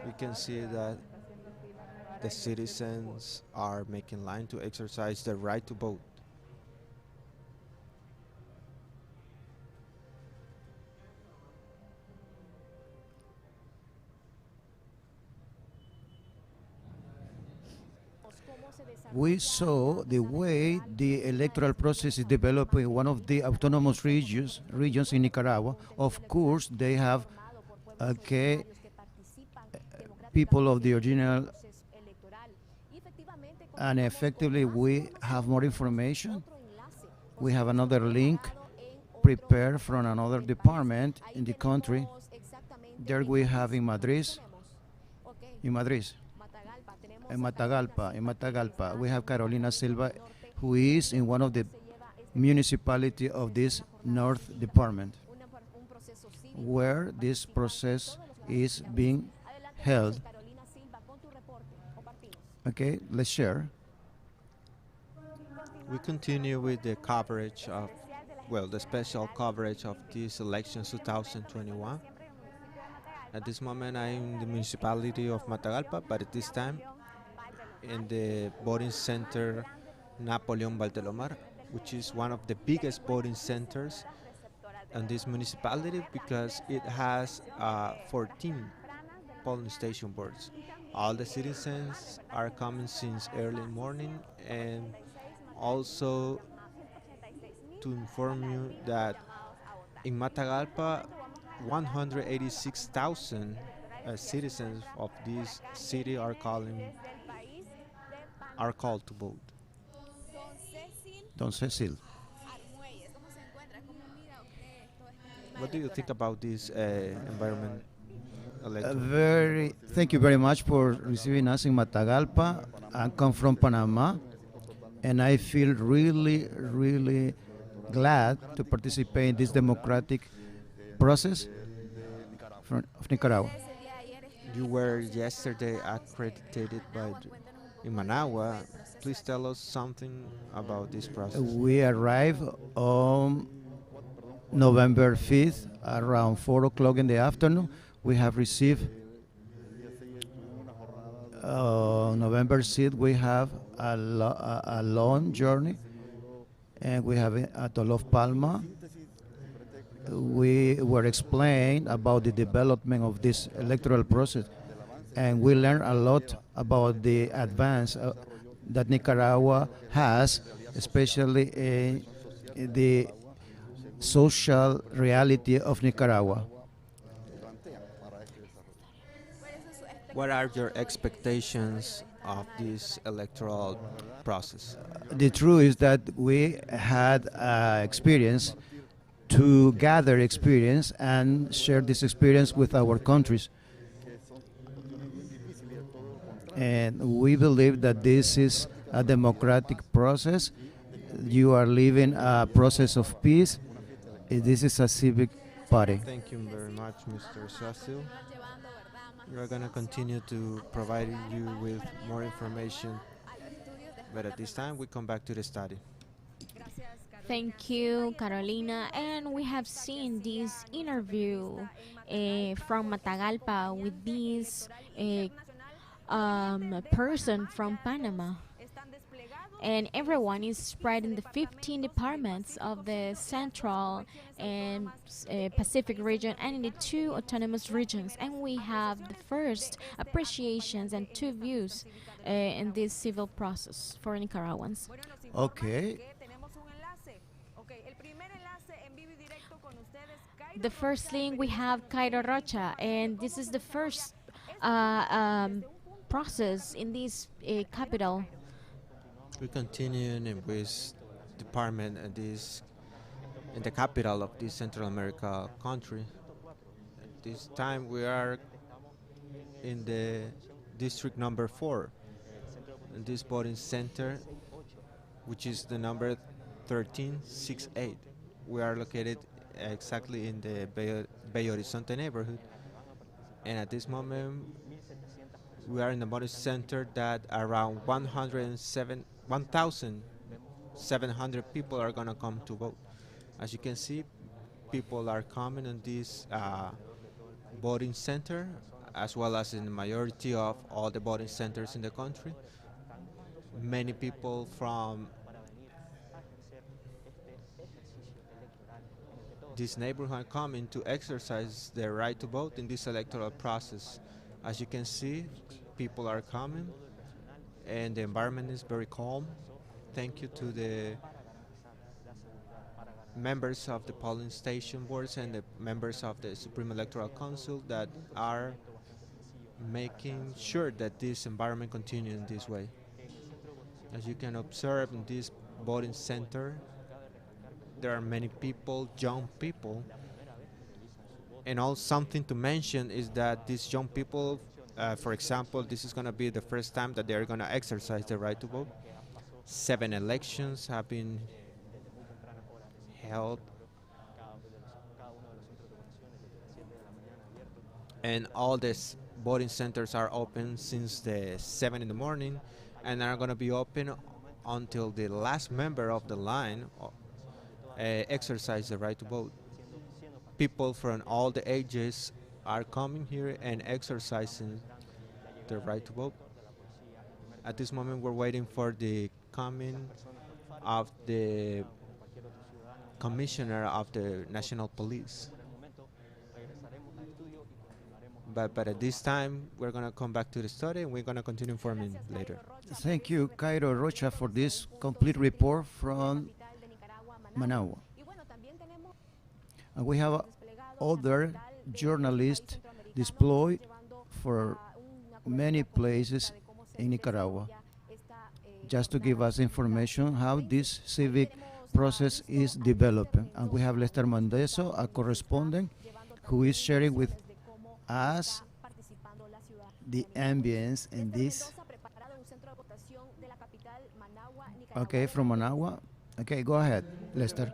We can see that the citizens are making line to exercise their right to vote. We saw the way the electoral process is developing in one of the autonomous regions in Nicaragua. Of course, they have okay, people of the original, and effectively we have more information. We have another link prepared from another department in the country. There we have in Madrid, in Matagalpa, we have Carolina Silva, who is in one of the municipality of this North Department, where this process is being held. Okay, let's share. We continue with the coverage of, well, the special coverage of these elections 2021. At this moment, I'm in the municipality of Matagalpa, but at this time, in the voting center Napoleon Valdelomar, which is one of the biggest voting centers in this municipality because it has 14 polling station boards. All the citizens are coming since early morning, and also to inform you that in Matagalpa 186,000 citizens of this city are called to vote. Don Cecil. What do you think about this environment electoral? Thank you very much for receiving us in Matagalpa. I come from Panama, and I feel really, really glad to participate in this democratic process of Nicaragua. You were yesterday accredited in Managua. Please tell us something about this process. We arrived on November 5th around 4 o'clock in the afternoon. We have received November 6th, we have a long journey, and we have it at Olof Palma. We were explained about the development of this electoral process, and we learned a lot about the advance that Nicaragua has, especially in the social reality of Nicaragua. What are your expectations of this electoral process? The truth is that we had experience to gather experience and share this experience with our countries. And we believe that this is a democratic process. You are living a process of peace. This is a civic party. Thank you very much, Mr. Sasil. We are going to continue to provide you with more information, but at this time we come back to the study. Thank you, Carolina. And we have seen this interview from Matagalpa with this person from Panama. And everyone is spread in the 15 departments of the Central and Pacific region and in the two autonomous regions. And we have the first appreciations and two views in this civil process for Nicaraguans. Okay. The first link we have Cairo Rocha, and this is the first process in this capital. We continue in this department and this in the capital of this Central America country. At this time we are in the district number 4 in this voting center, which is the number 1368. We are located exactly in the Bay Horizonte neighborhood, and at this moment we are in the voting center that around 1,700 people are going to come to vote. As you can see, people are coming in this voting center, as well as in the majority of all the voting centers in the country. Many people from this neighborhood are coming to exercise their right to vote in this electoral process. As you can see, people are coming, and the environment is very calm. Thank you to the members of the polling station boards and the members of the Supreme Electoral Council that are making sure that this environment continues in this way. As you can observe in this voting center, there are many people, young people, and also something to mention is that these young people, for example, this is going to be the first time that they're going to exercise their right to vote. 7 elections have been held, and all these voting centers are open since the 7 in the morning and are going to be open until the last member of the line exercise the right to vote. People from all the ages are coming here and exercising their right to vote. At this moment, we're waiting for the coming of the commissioner of the National Police. But at this time, we're going to come back to the study and we're going to continue informing later. Thank you, Cairo Rocha, for this complete report from Managua. And we have other journalists deployed for many places in Nicaragua, just to give us information how this civic process is developing. And we have Lester Mandeso, a correspondent, who is sharing with us the ambience in this. Okay, from Managua. Okay, go ahead, Lester.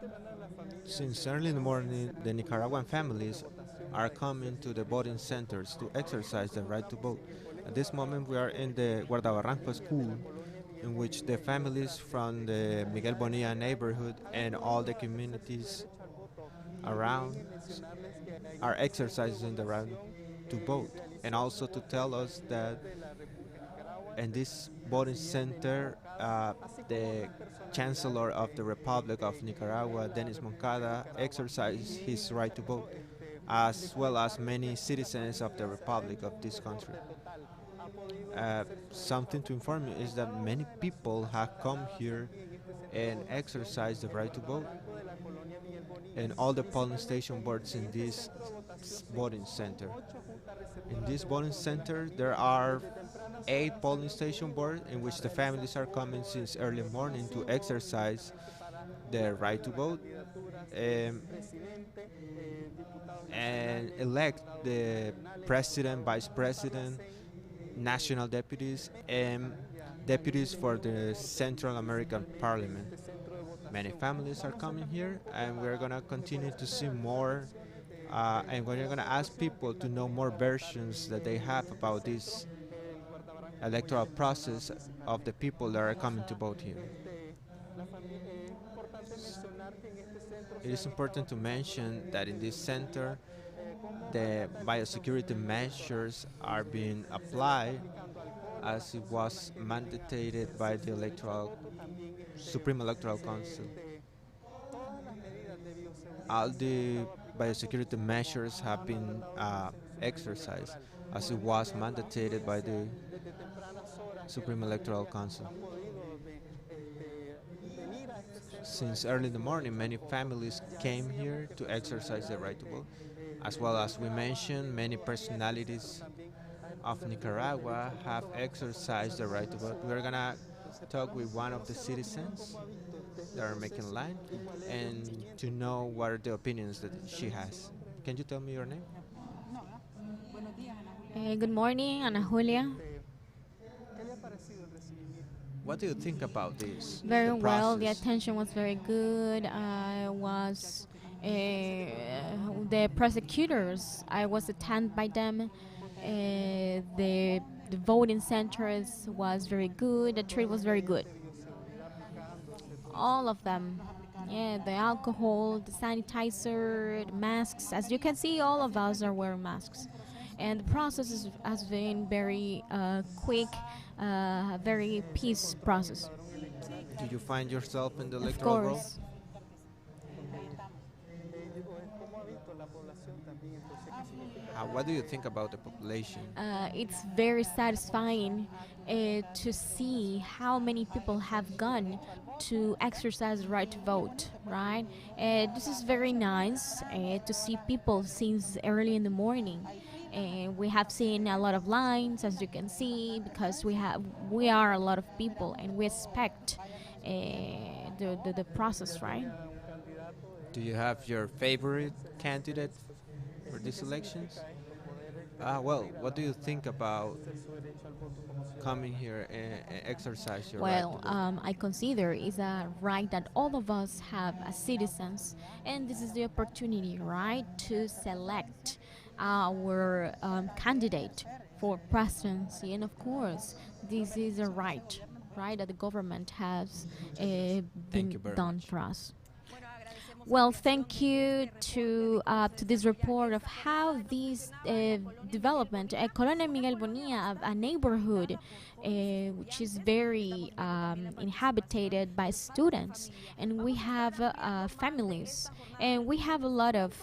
Since early in the morning, the Nicaraguan families are coming to the voting centers to exercise their right to vote. At this moment, we are in the Guardabarranco school, in which the families from the Miguel Bonilla neighborhood and all the communities around are exercising the right to vote, and also to tell us that in this voting center, the Chancellor of the Republic of Nicaragua, Denis Moncada, exercised his right to vote, as well as many citizens of the Republic of this country. Something to inform you is that many people have come here and exercised the right to vote, and all the polling station boards in this voting center. In this voting center, there are 8 polling station boards in which the families are coming since early morning to exercise their right to vote, um, and elect the president, vice president, national deputies, and deputies for the Central American Parliament. Many families are coming here, and we're gonna continue to see more. And we're gonna ask people to know more versions that they have about this electoral process of the people that are coming to vote here. It is important to mention that in this center, the biosecurity measures are being applied as it was mandated by the Supreme Electoral Council. All the biosecurity measures have been exercised as it was mandated by the Supreme Electoral Council. Since early in the morning, many families came here to exercise their right to vote. As well as we mentioned, many personalities of Nicaragua have exercised the right to vote. We're gonna talk with one of the citizens that are making line and to know what are the opinions that she has. Can you tell me your name? Good morning, Ana Julia. What do you think about this? Very The well. The process? attention was very good. I was the prosecutors. I was attended by them. The voting centers was very good. The treat was very good. All of them. Yeah, the alcohol, the sanitizer, the masks. As you can see, all of us are wearing masks. And the process has been very quick, very peace process. Do you find yourself in the Of electoral roll? course. What do you think about the population? It's very satisfying to see how many people have gone to exercise the right to vote, right? This is very nice to see people since early in the morning. We have seen a lot of lines, as you can see, because we are a lot of people, and we expect the process, right? Do you have your favorite candidate for these elections? Well, what do you think about coming here and exercise your right Well, to vote? I consider is a right that all of us have as citizens, and this is the opportunity, right, to select our candidate for presidency. And of course, this is a right, that the government has Thank you been very done much. for us. Well, thank you to this report of how this development, Colonia Miguel Bonilla, a neighborhood which is very inhabited by students, and we have families, and we have a lot of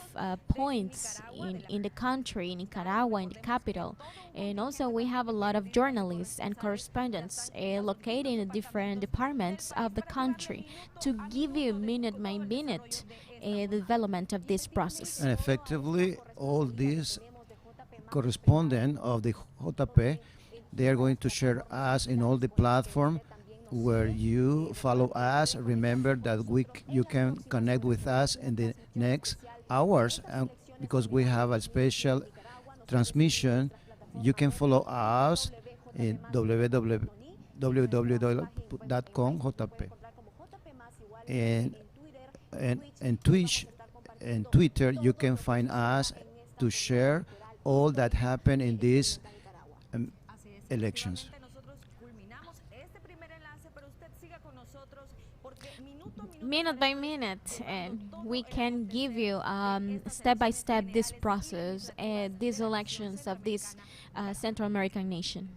points in the country, in Nicaragua, in the capital, and also we have a lot of journalists and correspondents located in the different departments of the country to give you minute by minute the development of this process. And effectively, all these correspondent of the JP. They are going to share us in all the platform where you follow us. Remember that you can connect with us in the next hours, because we have a special transmission. You can follow us in www.com JP, and and Twitch and Twitter. You can find us to share all that happened in these um, elections. Minute by minute, and we can give you step by step this process and these elections of this Central American nation.